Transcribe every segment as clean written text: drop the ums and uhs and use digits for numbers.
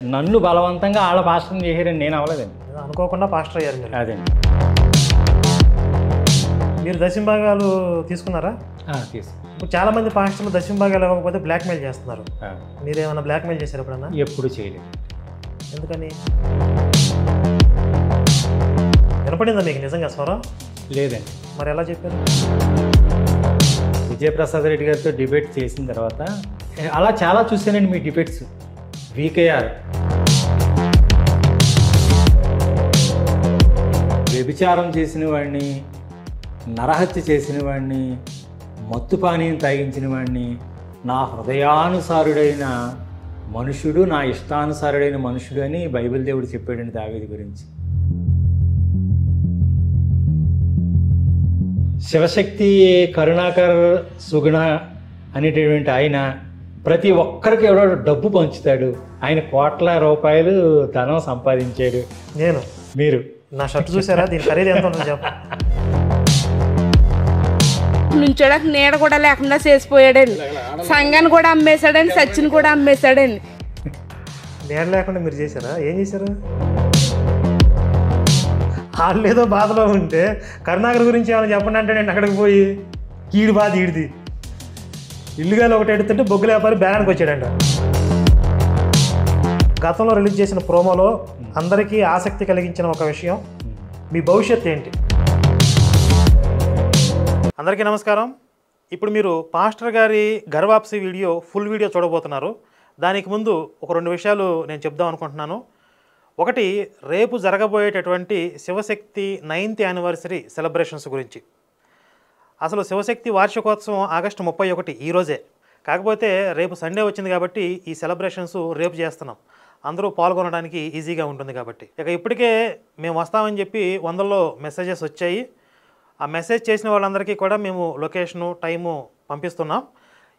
నన్ను బలవంతంగా ఆళ్ళ పాస్టర్ని చేశారని నేను అవ్వలేదండి. అనుకోకుండా పాస్టర్ అయ్యారు మీరు. అదండి. మీరు దశంభాగాలు తీసుకున్నారా? తీసుకు ఇప్పుడు చాలామంది పాస్టర్లు దశంభాగాలు ఇవ్వకపోతే బ్లాక్మెయిల్ చేస్తున్నారు. మీరేమైనా బ్లాక్మెయిల్ చేశారు ఎప్పుడన్నా? ఎప్పుడు చేయలేదు. ఎందుకని? వినపడిందా మీకు నిజంగా స్వరం? లేదండి. మరి ఎలా చెప్పారు? విజయప్రసాద్ రెడ్డి గారితో డిబేట్ చేసిన తర్వాత అలా చాలా చూశానండి మీ డిబేట్స్. వీకేఆర్ వ్యభిచారం చేసిన వాడిని, నరహత్య చేసిన వాడిని, మత్తు పానీయం తాగించిన వాడిని, నా హృదయానుసారుడైన మనుషుడు, నా ఇష్టానుసారుడైన మనుషుడు అని బైబిల్ దేవుడు చెప్పాడండి దావీదు గురించి. శివశక్తి కరుణాకర్ సుగుణ అనేటటువంటి ఆయన ప్రతి ఒక్కరికి ఎవడో డబ్బు పంచుతాడు. ఆయన కోట్ల రూపాయలు ధనం సంపాదించాడు. మీరు నా షర్ట్ చూసారా? దీని ఖరీదు ఎంత ఉంటుందో చెప్ప. నుంచోడానికి నీడ కూడా లేకుండా చేసిపోయాడండి. సంఘాన్ని కూడా అమ్మేశాడండి, సచిన్ కూడా అమ్మేశాడండి. నీడ లేకుండా మీరు చేశారా? ఏం చేశారు? వాళ్ళు ఏదో బాధలో ఉంటే కరుణాకర్ గురించి ఏమైనా చెప్పండి అంటే నేను అక్కడికి పోయి ఈడి బాధ ఈడిది, ఇల్లుగాలు ఒకటి ఎడుతుంటే బొగ్గులు వ్యాపారి బ్యానానికి వచ్చాడంట. గతంలో రిలీజ్ చేసిన ప్రోమోలో అందరికీ ఆసక్తి కలిగించిన ఒక విషయం, మీ భవిష్యత్ ఏంటి? అందరికీ నమస్కారం. ఇప్పుడు మీరు పాస్టర్ గారి గర్వాప్సి వీడియో ఫుల్ వీడియో చూడబోతున్నారు. దానికి ముందు ఒక 2 విషయాలు నేను చెప్దాం అనుకుంటున్నాను. ఒకటి, రేపు జరగబోయేటటువంటి శివశక్తి 9th యానివర్సరీ సెలబ్రేషన్స్ గురించి. అసలు శివశక్తి వార్షికోత్సవం ఆగస్టు 31 ఈరోజే. కాకపోతే రేపు సండే వచ్చింది కాబట్టి ఈ సెలబ్రేషన్స్ రేపు చేస్తున్నాం. అందరూ పాల్గొనడానికి ఈజీగా ఉంటుంది కాబట్టి. ఇక ఇప్పటికే మేము వస్తామని చెప్పి 100లో మెసేజెస్ వచ్చాయి. ఆ మెసేజ్ చేసిన వాళ్ళందరికీ కూడా మేము లొకేషను, టైము పంపిస్తున్నాం.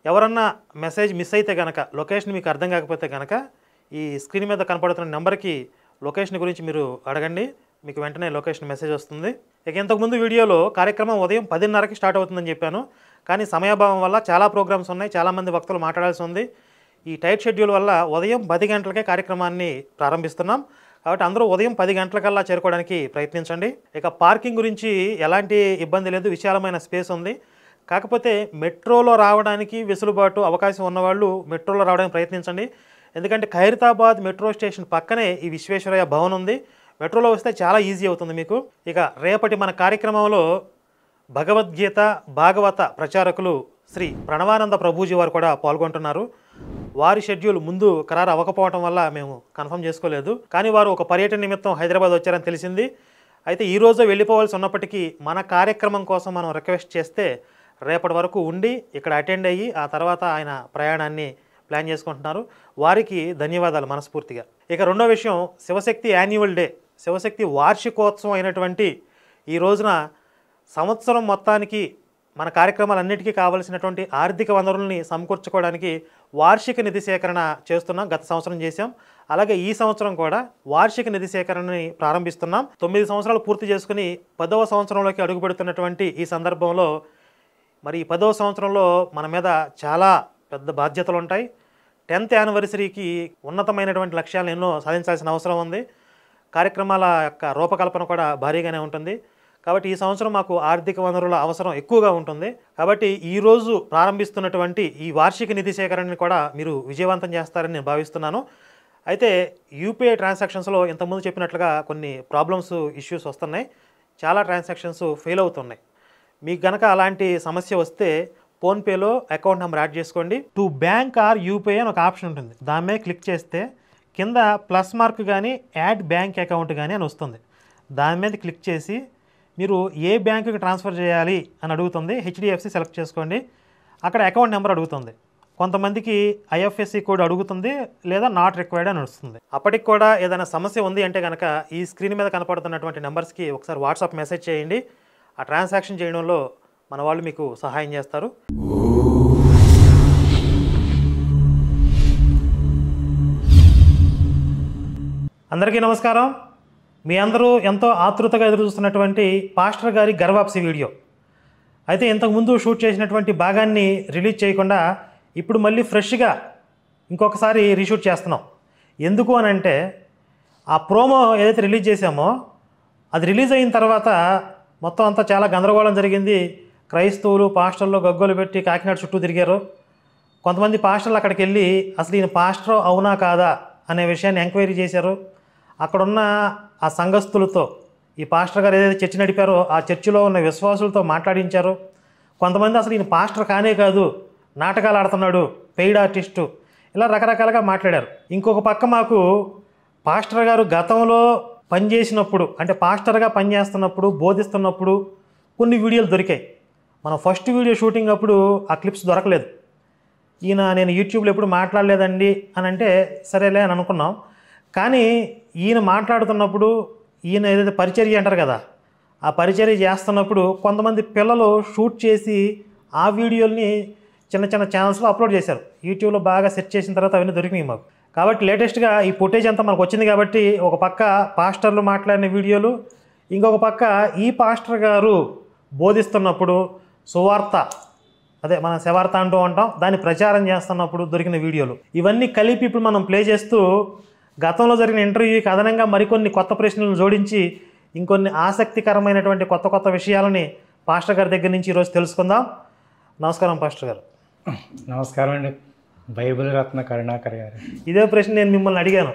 ఎవరన్నా మెసేజ్ మిస్ అయితే కనుక, లొకేషన్ మీకు అర్థం కాకపోతే కనుక ఈ స్క్రీన్ మీద కనపడుతున్న నెంబర్కి లొకేషన్ గురించి మీరు అడగండి, మీకు వెంటనే లొకేషన్ మెసేజ్ వస్తుంది. ఇక ఇంతకుముందు వీడియోలో కార్యక్రమం ఉదయం 10:30కి స్టార్ట్ అవుతుందని చెప్పాను. కానీ సమయాభావం వల్ల చాలా ప్రోగ్రామ్స్ ఉన్నాయి, చాలామంది వక్తలు మాట్లాడాల్సి ఉంది. ఈ టైట్ షెడ్యూల్ వల్ల ఉదయం 10 గంటలకే కార్యక్రమాన్ని ప్రారంభిస్తున్నాం. కాబట్టి అందరూ ఉదయం 10 గంటలకల్లా చేరుకోవడానికి ప్రయత్నించండి. ఇక పార్కింగ్ గురించి ఎలాంటి ఇబ్బంది లేదు, విశాలమైన స్పేస్ ఉంది. కాకపోతే మెట్రోలో రావడానికి వెసులుబాటు అవకాశం ఉన్నవాళ్ళు మెట్రోలో రావడానికి ప్రయత్నించండి. ఎందుకంటే ఖైరతాబాద్ మెట్రో స్టేషన్ పక్కనే ఈ విశ్వేశ్వరయ్య భవన్ ఉంది. మెట్రోలో వస్తే చాలా ఈజీ అవుతుంది మీకు. ఇక రేపటి మన కార్యక్రమంలో భగవద్గీత భాగవత ప్రచారకులు శ్రీ ప్రణవానంద ప్రభుజీ వారు కూడా పాల్గొంటున్నారు. వారి షెడ్యూల్ ముందు ఖరారు అవ్వకపోవడం వల్ల మేము కన్ఫర్మ్ చేసుకోలేదు. కానీ వారు ఒక పర్యటన నిమిత్తం హైదరాబాద్ వచ్చారని తెలిసింది. అయితే ఈరోజు వెళ్ళిపోవాల్సి ఉన్నప్పటికీ మన కార్యక్రమం కోసం మనం రిక్వెస్ట్ చేస్తే రేపటి వరకు ఉండి ఇక్కడ అటెండ్ అయ్యి ఆ తర్వాత ఆయన ప్రయాణాన్ని ప్లాన్ చేసుకుంటున్నారు. వారికి ధన్యవాదాలు మనస్ఫూర్తిగా. ఇక రెండో విషయం, శివశక్తి యాన్యువల్ డే, శివశక్తి వార్షికోత్సవం అయినటువంటి ఈ రోజున సంవత్సరం మొత్తానికి మన కార్యక్రమాలన్నిటికీ కావలసినటువంటి ఆర్థిక వనరుల్ని సమకూర్చుకోవడానికి వార్షిక నిధి సేకరణ చేస్తున్నాం. గత సంవత్సరం చేసాం. అలాగే ఈ సంవత్సరం కూడా వార్షిక నిధి సేకరణని ప్రారంభిస్తున్నాం. 9 సంవత్సరాలు పూర్తి చేసుకుని 10వ సంవత్సరంలోకి అడుగుపెడుతున్నటువంటి ఈ సందర్భంలో మరి ఈ 10వ సంవత్సరంలో మన మీద చాలా పెద్ద బాధ్యతలు ఉంటాయి. 10th యానివర్సరీకి ఉన్నతమైనటువంటి లక్ష్యాలను ఎన్నో సాధించాల్సిన అవసరం ఉంది. కార్యక్రమాల యొక్క రూపకల్పన కూడా భారీగానే ఉంటుంది. కాబట్టి ఈ సంవత్సరం మాకు ఆర్థిక వనరుల అవసరం ఎక్కువగా ఉంటుంది. కాబట్టి ఈరోజు ప్రారంభిస్తున్నటువంటి ఈ వార్షిక నిధి సేకరణని కూడా మీరు విజయవంతం చేస్తారని నేను భావిస్తున్నాను. అయితే యూపీఐ ట్రాన్సాక్షన్స్లో ఇంతకుముందు చెప్పినట్లుగా కొన్ని ప్రాబ్లమ్స్, ఇష్యూస్ వస్తున్నాయి. చాలా ట్రాన్సాక్షన్స్ ఫెయిల్ అవుతున్నాయి. మీకు కనుక అలాంటి సమస్య వస్తే ఫోన్పేలో అకౌంట్ నెంబర్ యాడ్ చేసుకోండి. టు బ్యాంక్ ఆర్ యూపీఐ అని ఒక ఆప్షన్ ఉంటుంది. దాని మీద క్లిక్ చేస్తే కింద ప్లస్ మార్క్ కానీ యాడ్ బ్యాంక్ అకౌంట్ కానీ అని వస్తుంది. దాని మీద క్లిక్ చేసి మీరు ఏ బ్యాంకుకి ట్రాన్స్ఫర్ చేయాలి అని అడుగుతుంది. హెచ్డిఎఫ్సి సెలెక్ట్ చేసుకోండి. అక్కడ అకౌంట్ నెంబర్ అడుగుతుంది. కొంతమందికి ఐఎఫ్ఎస్సి కోడ్ అడుగుతుంది, లేదా నాట్ రిక్వైర్డ్ అని వస్తుంది. అప్పటికి కూడా ఏదైనా సమస్య ఉంది అంటే కనుక ఈ స్క్రీన్ మీద కనపడుతున్నటువంటి నెంబర్స్కి ఒకసారి వాట్సాప్ మెసేజ్ చేయండి. ఆ ట్రాన్సాక్షన్ చేయడంలో మన వాళ్ళు మీకు సహాయం చేస్తారు. అందరికీ నమస్కారం. మీ అందరూ ఎంతో ఆతృతగా ఎదురుచూస్తున్నటువంటి పాస్టర్ గారి గర్వాప్సి వీడియో. అయితే ఇంతకుముందు షూట్ చేసినటువంటి భాగాన్ని రిలీజ్ చేయకుండా ఇప్పుడు మళ్ళీ ఫ్రెష్గా ఇంకొకసారి రీషూట్ చేస్తున్నాం. ఎందుకు అని అంటే ఆ ప్రోమో ఏదైతే రిలీజ్ చేశామో అది రిలీజ్ అయిన తర్వాత మొత్తం అంతా చాలా గందరగోళం జరిగింది. క్రైస్తవులు పాస్టర్లు గగ్గోలు పెట్టి కాకినాడ చుట్టూ తిరిగారు. కొంతమంది పాస్టర్లు అక్కడికి వెళ్ళి అసలు ఈయన పాస్టర్ అవునా కాదా అనే విషయాన్ని ఎంక్వైరీ చేశారు. అక్కడున్న ఆ సంఘస్థులతో ఈ పాస్టర్ గారు ఏదైతే చర్చ్ నడిపారో ఆ చర్చిలో ఉన్న విశ్వాసులతో మాట్లాడించారు. కొంతమంది అసలు ఈయన పాస్టర్ కానే కాదు, నాటకాలు ఆడుతున్నాడు, పెయిడ్ ఆర్టిస్టు, ఇలా రకరకాలుగా మాట్లాడారు. ఇంకొక పక్క మాకు పాస్టర్ గారు గతంలో పనిచేసినప్పుడు అంటే పాస్టర్గా పనిచేస్తున్నప్పుడు బోధిస్తున్నప్పుడు కొన్ని వీడియోలు దొరికాయి. మనం ఫస్ట్ వీడియో షూటింగ్ అప్పుడు ఆ క్లిప్స్ దొరకలేదు. ఈయన నేను యూట్యూబ్లో ఎప్పుడు మాట్లాడలేదండి అని అంటే సరేలే అని అనుకున్నాం. కానీ ఈయన మాట్లాడుతున్నప్పుడు ఈయన ఏదైతే పరిచర్య అంటారు కదా, ఆ పరిచర్య చేస్తున్నప్పుడు కొంతమంది పిల్లలు షూట్ చేసి ఆ వీడియోల్ని చిన్న చిన్న ఛానల్స్లో అప్లోడ్ చేశారు. యూట్యూబ్లో బాగా సెర్చ్ చేసిన తర్వాత అవన్నీ దొరికినాయి మాకు. కాబట్టి లేటెస్ట్గా ఈ ఫుటేజ్ అంతా మనకు వచ్చింది కాబట్టి ఒక పక్క పాస్టర్లు మాట్లాడిన వీడియోలు, ఇంకొక పక్క ఈ పాస్టర్ గారు బోధిస్తున్నప్పుడు సువార్త, అదే మనం శవార్త అంటూ ఉంటాం, దాన్ని ప్రచారం చేస్తున్నప్పుడు దొరికిన వీడియోలు, ఇవన్నీ కలిపి ఇప్పుడు మనం ప్లే చేస్తూ గతంలో జరిగిన ఇంటర్వ్యూకి అదనంగా మరికొన్ని కొత్త ప్రశ్నలను జోడించి ఇంకొన్ని ఆసక్తికరమైనటువంటి కొత్త కొత్త విషయాలని పాస్టర్ గారి దగ్గర నుంచి ఈరోజు తెలుసుకుందాం. నమస్కారం పాస్టర్ గారు. నమస్కారం అండి. బైబిల్ రత్న కరుణాకర్ గారు. ఇదే ప్రశ్న నేను మిమ్మల్ని అడిగాను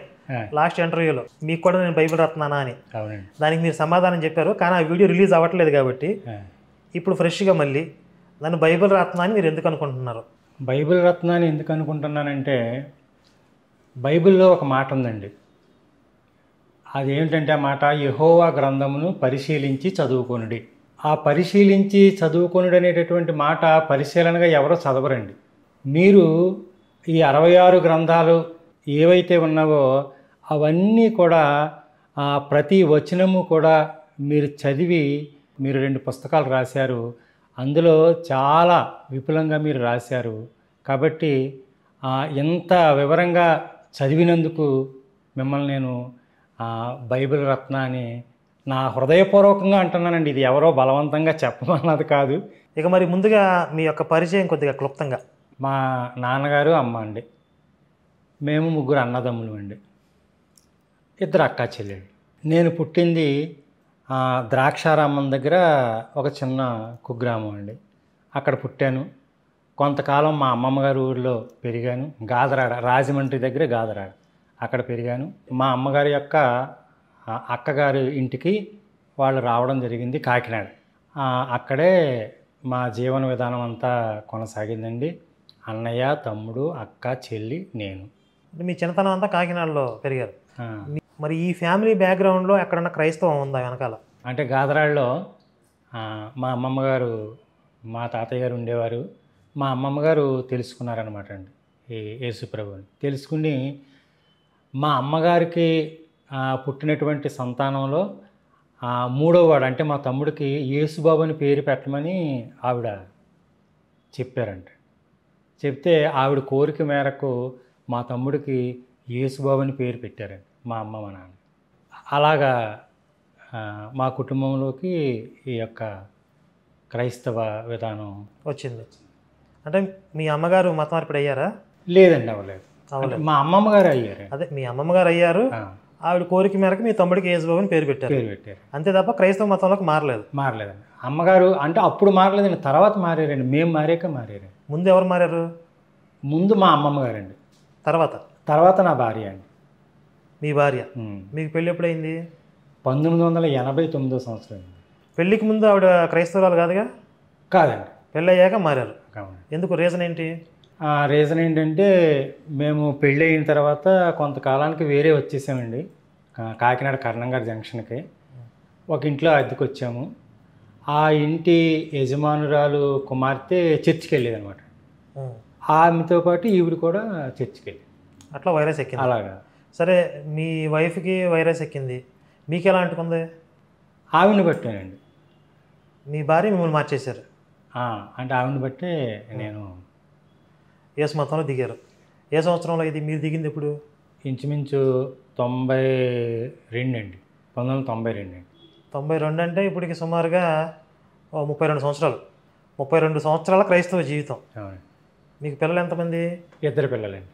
లాస్ట్ ఇంటర్వ్యూలో, మీకు కూడా నేను బైబిల్ రత్నానా అని. అవునండి. దానికి మీరు సమాధానం చెప్పారు. కానీ ఆ వీడియో రిలీజ్ అవ్వట్లేదు కాబట్టి ఇప్పుడు ఫ్రెష్గా మళ్ళీ నన్ను బైబిల్ రత్న అని మీరు ఎందుకు అనుకుంటున్నారు? బైబిల్ రత్నాన్ని ఎందుకు అనుకుంటున్నానంటే బైబిల్లో ఒక మాట ఉందండి. అదేంటంటే ఆ మాట, యెహోవా గ్రంథమును పరిశీలించి చదువుకొనుడి. ఆ పరిశీలించి చదువుకొనుడు అనేటటువంటి మాట పరిశీలనగా ఎవరో చదవరండి. మీరు ఈ 66 గ్రంథాలు ఏవైతే ఉన్నావో అవన్నీ కూడా ప్రతి వచనము కూడా మీరు చదివి మీరు 2 పుస్తకాలు రాశారు. అందులో చాలా విపులంగా మీరు రాశారు. కాబట్టి ఎంత వివరంగా చదివినందుకు మిమ్మల్ని నేను బైబిల్ రత్న అని నా హృదయపూర్వకంగా అంటున్నానండి. ఇది ఎవరో బలవంతంగా చెప్పమన్నది కాదు. ఇక మరి ముందుగా మీ యొక్క పరిచయం కొద్దిగా క్లుప్తంగా. మా నాన్నగారు అమ్మ అండి, మేము 3 అన్నదమ్ములు అండి, 2 అక్కా చెల్లెళ్ళు. నేను పుట్టింది ద్రాక్షారామం దగ్గర ఒక చిన్న కుగ్రామం అండి. అక్కడ పుట్టాను. కొంతకాలం మా అమ్మమ్మ గారి ఊరిలో పెరిగాను. గాదరాడ, రాజమండ్రి దగ్గర గాదరాడ, అక్కడ పెరిగాను. మా అమ్మగారి యొక్క అక్కగారి ఇంటికి వాళ్ళు రావడం జరిగింది కాకినాడ. అక్కడే మా జీవన విధానం అంతా కొనసాగిందండి. అన్నయ్య, తమ్ముడు, అక్క, చెల్లి, నేను. మీ చిన్నతనం అంతా కాకినాడలో పెరిగారు. మరి ఈ ఫ్యామిలీ బ్యాక్గ్రౌండ్లో ఎక్కడన్నా క్రైస్తవం ఉందా వెనకాల? అంటే గాదరాడలో మా అమ్మమ్మ గారు, మా తాతయ్య గారు ఉండేవారు. మా అమ్మమ్మ గారు తెలుసుకున్నారనమాట అండి ఈ యేసుప్రభుని. తెలుసుకుని మా అమ్మగారికి పుట్టినటువంటి సంతానంలో 3వ వాడు అంటే మా తమ్ముడికి యేసుబాబు అని పేరు పెట్టమని ఆవిడ చెప్పారంట. చెప్తే ఆవిడ కోరిక మేరకు మా తమ్ముడికి యేసుబాబు అని పేరు పెట్టారండి మా అమ్మ మా నాన్న. అలాగా మా కుటుంబంలోకి ఈ యొక్క క్రైస్తవ విధానం వచ్చింది. అంటే మీ అమ్మగారు మత మార్పిడి అయ్యారా? లేదండి, అవ్వలేదు. మా అమ్మమ్మ గారు అయ్యారు. అదే మీ అమ్మమ్మ గారు అయ్యారు. ఆవిడ కోరిక మేరకు మీ తమ్ముడికి యేసుబాబు అని పేరు పెట్టారు. అంతే తప్ప క్రైస్తవ మతంలోకి మారలేదండి. అమ్మగారు అంటే అప్పుడు మారలేదండి, తర్వాత మారారండి. మేము మారాక మారారండి. ముందు ఎవరు మారారు? ముందు మా అమ్మమ్మ గారండి, తర్వాత నా భార్య అండి. మీ భార్య. మీకు పెళ్ళి ఎప్పుడైంది? 1989 సంవత్సరం. పెళ్ళికి ముందు ఆవిడ క్రైస్తవురాలు కాదుగా? కాదండి. పెళ్ళి అయ్యాక మారారు. ఎందుకు? రీజన్ ఏంటి? రీజన్ ఏంటంటే మేము పెళ్ళి అయిన తర్వాత కొంతకాలానికి వేరే వచ్చేసామండి. కాకినాడ కర్ణంగారి జంక్షన్కి ఒక ఇంట్లో అద్దెకి వచ్చాము. ఆ ఇంటి యజమానురాలు కుమార్తె చర్చికి వెళ్ళేది అనమాట. ఆమెతో పాటు ఈవిడ కూడా చర్చికి వెళ్ళి అట్లా వైరస్ ఎక్కింది. అలాగా. సరే, మీ వైఫ్కి వైరస్ ఎక్కింది, మీకు ఎలా అంటుకుంది? ఆవిడని బట్టేనండి. మీ భార్య మిమ్మల్ని మార్చేశారు. అంటే ఆవిడని బట్టే నేను యేసు మతంలో దిగారు. ఏ సంవత్సరంలో ఇది మీరు దిగింది? ఎప్పుడు? ఇంచుమించు 92 అండి, 1992 అండి. 92 అంటే ఇప్పటికి సుమారుగా 32 సంవత్సరాలు. 32 సంవత్సరాల క్రైస్తవ జీవితం. మీకు పిల్లలు ఎంతమంది? 2 పిల్లలండి.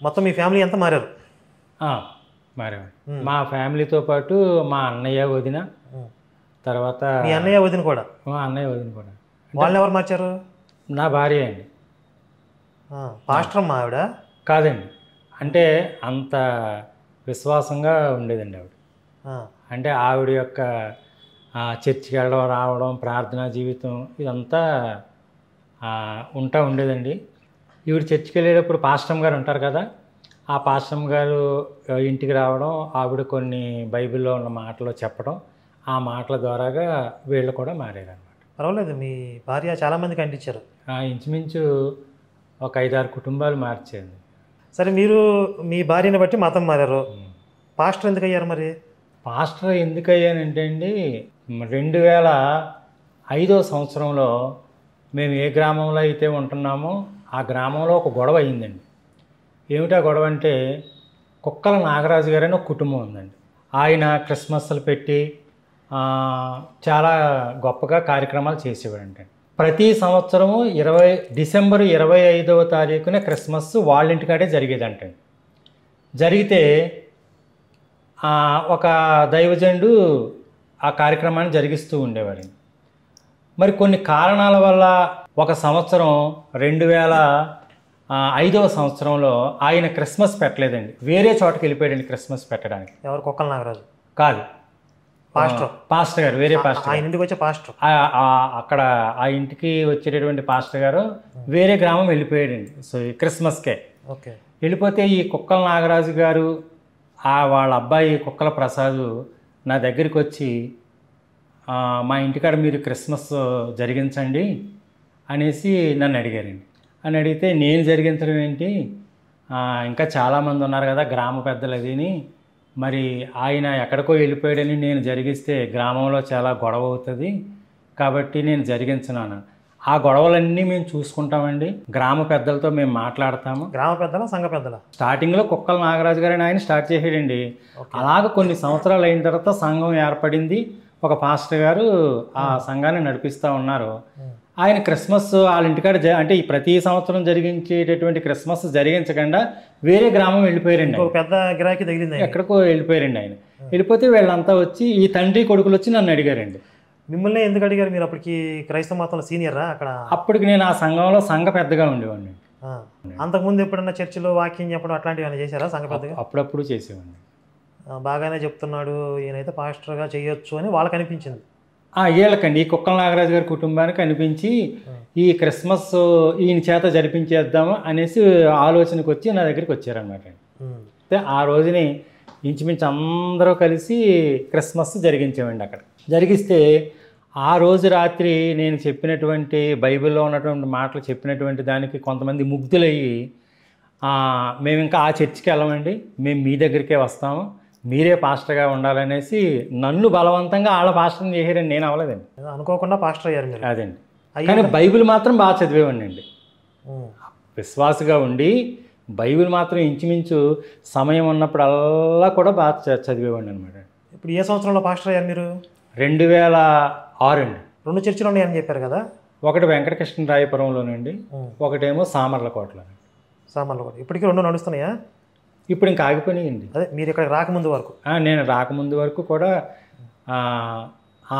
మొత్తం మీ ఫ్యామిలీ ఎంత మారారు? మారేవాడిని. మా ఫ్యామిలీతో పాటు మా అన్నయ్య వదిన, తర్వాత మీ అన్నయ్య వదిన కూడా? మా అన్నయ్య వదిన కూడా. వాళ్ళని ఎవరు మార్చారు? నా భార్య అండి. పాస్టర్ అమ్మా ఆవిడ? కాదండి, అంటే అంత విశ్వాసంగా ఉండేదండి ఆవిడ. అంటే ఆవిడ యొక్క చర్చికి వెళ్ళడం రావడం, ప్రార్థనా జీవితం ఇదంతా ఉండేదండి. ఈవిడ చర్చికి వెళ్ళేటప్పుడు పాస్టమ్ గారు ఉంటారు కదా, ఆ పాస్టమ్ గారు ఇంటికి రావడం, ఆవిడ కొన్ని బైబిల్లో ఉన్న మాటలు చెప్పడం, ఆ మాటల ద్వారాగా వీళ్ళు కూడా మారారనమాట. పర్వాలేదు, మీ భార్య చాలామందికి అంటించారు. ఇంచుమించు ఒక 5-6 కుటుంబాలు మార్చేది. సరే, మీరు మీ భార్యని బట్టి మతం మారారు, పాస్టర్ ఎందుకు అయ్యారు మరి? పాస్టర్ ఎందుకు అయ్యానంటే అండి, 2005వ సంవత్సరంలో మేము ఏ గ్రామంలో అయితే ఉంటున్నామో ఆ గ్రామంలో ఒక గొడవ అయిందండి. ఏమిటా గొడవ అంటే, కుక్కల నాగరాజు గారని ఒక కుటుంబం ఉందండి. ఆయన క్రిస్మస్లు పెట్టి చాలా గొప్పగా కార్యక్రమాలు చేసేవాడంటే. ప్రతి సంవత్సరము డిసెంబర్ 25వ తారీఖున క్రిస్మస్ వాళ్ళ ఇంటికాడే జరిగేదంటండి. జరిగితే ఒక దైవజనుడు ఆ కార్యక్రమాన్ని జరిగిస్తూ ఉండేవాడండి. మరి కొన్ని కారణాల వల్ల ఒక సంవత్సరం 2005వ సంవత్సరంలో ఆయన క్రిస్మస్ పెట్టలేదండి, వేరే చోటకి వెళ్ళిపోయాడండి క్రిస్మస్ పెట్టడానికి. ఎవరు? కుక్కల నాగరాజు కాదు, పాస్టర్ గారు, వేరే పాస్టర్. ఆయన ఇంటికి వచ్చే పాస్టర్ అక్కడ ఆ ఇంటికి వచ్చేటటువంటి పాస్టర్ గారు వేరే గ్రామం వెళ్ళిపోయాడండి. సో ఈ క్రిస్మస్కే ఓకే. వెళ్ళిపోతే ఈ కుక్కల నాగరాజు గారు వాళ్ళ అబ్బాయి కుక్కల ప్రసాద్ నా దగ్గరికి వచ్చి, మా ఇంటికాడ మీరు క్రిస్మస్ జరిగించండి అనేసి నన్ను అడిగారండి. అని అడిగితే నేను జరిగించడం ఏంటి, ఇంకా చాలామంది ఉన్నారు కదా గ్రామ పెద్దలు అదిని, మరి ఆయన ఎక్కడికో వెళ్ళిపోయాడని నేను జరిగిస్తే గ్రామంలో చాలా గొడవ అవుతుంది కాబట్టి నేను జరిగించినాను. ఆ గొడవలన్నీ మేము చూసుకుంటామండి, గ్రామ పెద్దలతో మేము మాట్లాడతాము. గ్రామ పెద్దల సంఘ పెద్దల? స్టార్టింగ్లో కుక్కల నాగరాజు గారిని ఆయన స్టార్ట్ చేసాడండి. అలాగ కొన్ని సంవత్సరాలు అయిన తర్వాత సంఘం ఏర్పడింది. ఒక పాస్టర్ గారు ఆ సంఘాన్ని నడిపిస్తూ ఉన్నారు. ఆయన క్రిస్మస్ వాళ్ళ ఇంటికాడ అంటే ఈ ప్రతి సంవత్సరం జరిగించేటటువంటి క్రిస్మస్ జరిగించకుండా వేరే గ్రామం వెళ్ళిపోయారండి. పెద్ద గిరాకీ తగిలింది, ఎక్కడికో వెళ్ళిపోయారండి ఆయన. వెళ్ళిపోతే వీళ్ళంతా వచ్చి ఈ తండ్రి కొడుకులు వచ్చి నన్ను అడిగారండి. మిమ్మల్ని ఎందుకు అడిగారు? మీరు అప్పటికి క్రైస్తవ మతంలో సీనియరా అక్కడ? అప్పటికి నేను ఆ సంఘంలో సంఘ పెద్దగా ఉండేవాడిని. అంతకుముందు ఎప్పుడన్నా చర్చిలో వాక్యం చెప్పడం అట్లాంటివి ఏమైనా చేశారా సంఘ పెద్దగా? అప్పుడప్పుడు చేసేవాడిని. బాగానే చెప్తున్నాడు ఈయనైతే పాస్టర్గా చేయొచ్చు అని వాళ్ళకి అనిపించింది. వీళ్ళకండి, ఈ కుక్కల నాగరాజు గారి కుటుంబానికి అనిపించి ఈ క్రిస్మస్ ఈయన చేత జరిపించేద్దాము అనేసి ఆలోచనకు వచ్చి నా దగ్గరికి వచ్చారనమాట. అయితే ఆ రోజుని ఇంచుమించు అందరూ కలిసి క్రిస్మస్ జరిగించామండి. అక్కడ జరిగిస్తే ఆ రోజు రాత్రి నేను చెప్పినటువంటి బైబిల్లో ఉన్నటువంటి మాటలు చెప్పినటువంటి దానికి కొంతమంది ముగ్ధులయ్యి, మేము ఇంకా ఆ చర్చికి వెళ్ళమండి, మేము మీ దగ్గరికే వస్తాము, మీరే పాస్టర్గా ఉండాలనేసి నన్ను బలవంతంగా వాళ్ళ పాస్టర్ని చేశారండి. నేను అవ్వలేదండి, అనుకోకుండా పాస్టర్ అయ్యారు మీరు. అదండి. కానీ బైబిల్ మాత్రం బాగా చదివేవాడిని అండి, విశ్వాసగా ఉండి బైబిల్ మాత్రం ఇంచుమించు సమయం ఉన్నప్పుడల్లా కూడా బాగా చదివేవాడిని అనమాట. ఇప్పుడు ఏ సంవత్సరంలో పాస్టర్ అయ్యారు మీరు? 2006 అండి. 2 చర్చిలు ఉన్నాయని చెప్పారు కదా? ఒకటి వెంకటకృష్ణరాయపురంలోనండి, ఒకటేమో సామర్లకోటలో. సామర్లకోట. ఇప్పటికీ 2 నడుస్తున్నాయా? ఇప్పుడు ఇంకా ఆగిపోయినాయండి. అదే మీరు ఇక్కడికి రాకముందు వరకు? నేను రాకముందు వరకు కూడా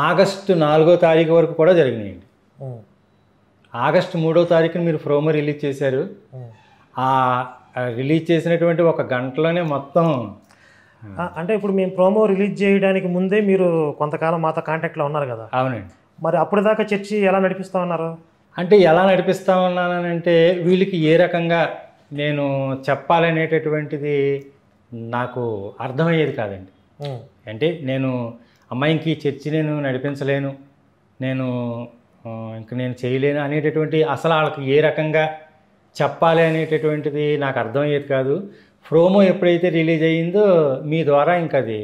ఆగస్టు 4వ తారీఖు వరకు కూడా జరిగినాయండి. ఆగస్టు 3వ తారీఖున మీరు ప్రోమో రిలీజ్ చేశారు. రిలీజ్ చేసినటువంటి 1 గంటలోనే మొత్తం. అంటే ఇప్పుడు మేము ప్రోమో రిలీజ్ చేయడానికి ముందే మీరు కొంతకాలం మాతో కాంటాక్ట్లో ఉన్నారు కదా? అవునండి. మరి అప్పటిదాకా చర్చి ఎలా నడిపిస్తూ ఉన్నారు? అంటే ఎలా నడిపిస్తూ ఉన్నానంటే, వీళ్ళకి ఏ రకంగా నేను చెప్పాలనేటటువంటిది నాకు అర్థమయ్యేది కాదండి. అంటే నేను అమ్మాయికి చర్చి నేను నడిపించలేను, నేను చేయలేను అనేటటువంటి, అసలు వాళ్ళకి ఏ రకంగా చెప్పాలి అనేటటువంటిది నాకు అర్థమయ్యేది కాదు. ప్రోమో ఎప్పుడైతే రిలీజ్ అయ్యిందో మీ ద్వారా ఇంకా అది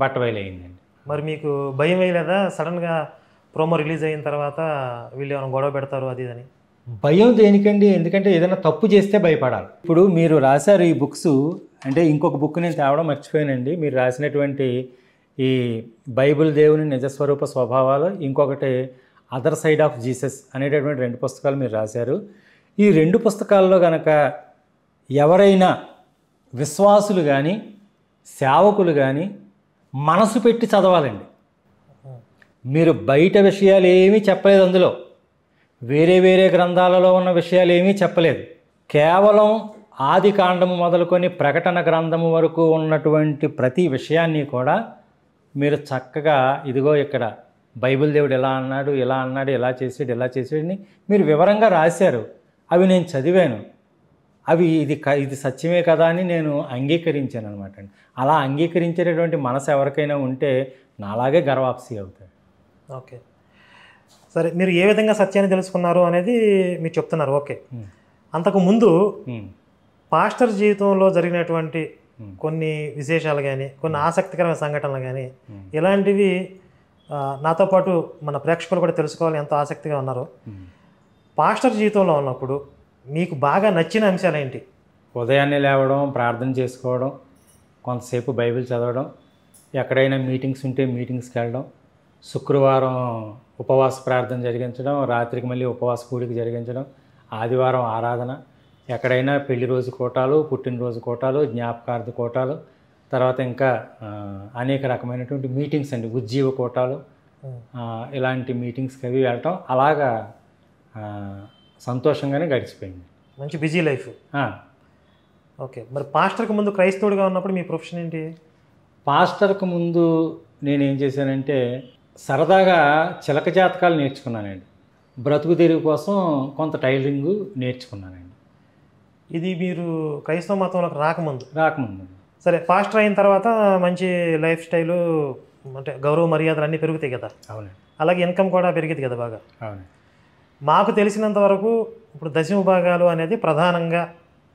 బట్టబయలయ్యిందండి. మరి మీకు భయం వేయలేదా సడన్గా ప్రోమో రిలీజ్ అయిన తర్వాత వీళ్ళు ఏమైనా గొడవ పెడతారు అది అని? భయం దేనికండి, ఎందుకంటే ఏదైనా తప్పు చేస్తే భయపడాలి. ఇప్పుడు మీరు రాశారు ఈ బుక్స్, అంటే ఇంకొక బుక్ నేను తేవడం మర్చిపోయానండి. మీరు రాసినటువంటి ఈ బైబిల్ దేవుని నిజస్వరూప స్వభావాలు, ఇంకొకటి అదర్ సైడ్ ఆఫ్ జీసస్ అనేటటువంటి 2 పుస్తకాలు మీరు రాశారు. ఈ 2 పుస్తకాల్లో కనుక ఎవరైనా విశ్వాసులు కానీ సేవకులు కానీ మనసు పెట్టి చదవాలండి. మీరు బయట విషయాలు ఏమీ చెప్పలేదు, అందులో వేరే వేరే గ్రంథాలలో ఉన్న విషయాలు ఏమీ చెప్పలేదు. కేవలం ఆది కాండము మొదలుకొని ప్రకటన గ్రంథము వరకు ఉన్నటువంటి ప్రతి విషయాన్ని కూడా మీరు చక్కగా ఇదిగో ఇక్కడ బైబిల్ దేవుడు ఇలా అన్నాడు, ఇలా అన్నాడు, ఇలా చేసాడు, ఇలా చేసాడని మీరు వివరంగా రాశారు. అవి నేను చదివాను, అవి ఇది సత్యమే కదా అని నేను అంగీకరించాను అనమాట అండి. అలా అంగీకరించేటటువంటి మనసు ఎవరికైనా ఉంటే నాలాగే గర్వాప్సి అవుతాడు. ఓకే, సరే, మీరు ఏ విధంగా సత్యాన్ని తెలుసుకున్నారు అనేది మీరు చెప్తున్నారు. ఓకే, అంతకుముందు పాస్టర్ జీవితంలో జరిగినటువంటి కొన్ని విశేషాలు కానీ, కొన్ని ఆసక్తికరమైన సంఘటనలు కానీ, ఇలాంటివి నాతో పాటు మన ప్రేక్షకులు కూడా తెలుసుకోవాలి, ఎంతో ఆసక్తిగా ఉన్నారు. పాస్టర్ జీవితంలో ఉన్నప్పుడు మీకు బాగా నచ్చిన అంశాలు ఏంటి? ఉదయాన్నే లేవడం, ప్రార్థన చేసుకోవడం, కొంతసేపు బైబిల్ చదవడం, ఎక్కడైనా మీటింగ్స్ ఉంటే మీటింగ్స్కి వెళ్ళడం, శుక్రవారం ఉపవాస ప్రార్థన జరిగించడం, రాత్రికి మళ్ళీ ఉపవాస కూడిక జరిగించడం, ఆదివారం ఆరాధన, ఎక్కడైనా పెళ్లి రోజు కోటాలు, పుట్టినరోజు కోటాలు, జ్ఞాపకార్థ కోటాలు, తర్వాత ఇంకా అనేక రకమైనటువంటి మీటింగ్స్ అండి, ఉజ్జీవ కోటాలు, ఇలాంటి మీటింగ్స్కి అవి వెళ్ళటం, అలాగా సంతోషంగానే గడిచిపోయింది. మంచి బిజీ లైఫ్. ఓకే, మరి పాస్టర్కి ముందు క్రైస్తవుడిగా ఉన్నప్పుడు మీ ప్రొఫెషన్ ఏంటి? పాస్టర్కి ముందు నేనేం చేశానంటే సరదాగా చిలక జాతకాలు నేర్చుకున్నానండి. బ్రతుకు తెరువు కోసం కొంత టైలరింగు నేర్చుకున్నానండి. ఇది మీరు క్రైస్తవ మతంలోకి రాకముందు? సరే, పాస్టర్ అయిన తర్వాత మంచి లైఫ్ స్టైలు, అంటే గౌరవ మర్యాదలు అన్నీ పెరుగుతాయి కదా. అవునండి. అలాగే ఇన్కమ్ కూడా పెరిగింది కదా బాగా. అవునండి. మాకు తెలిసినంత వరకు ఇప్పుడు దశమ భాగాలు అనేది ప్రధానంగా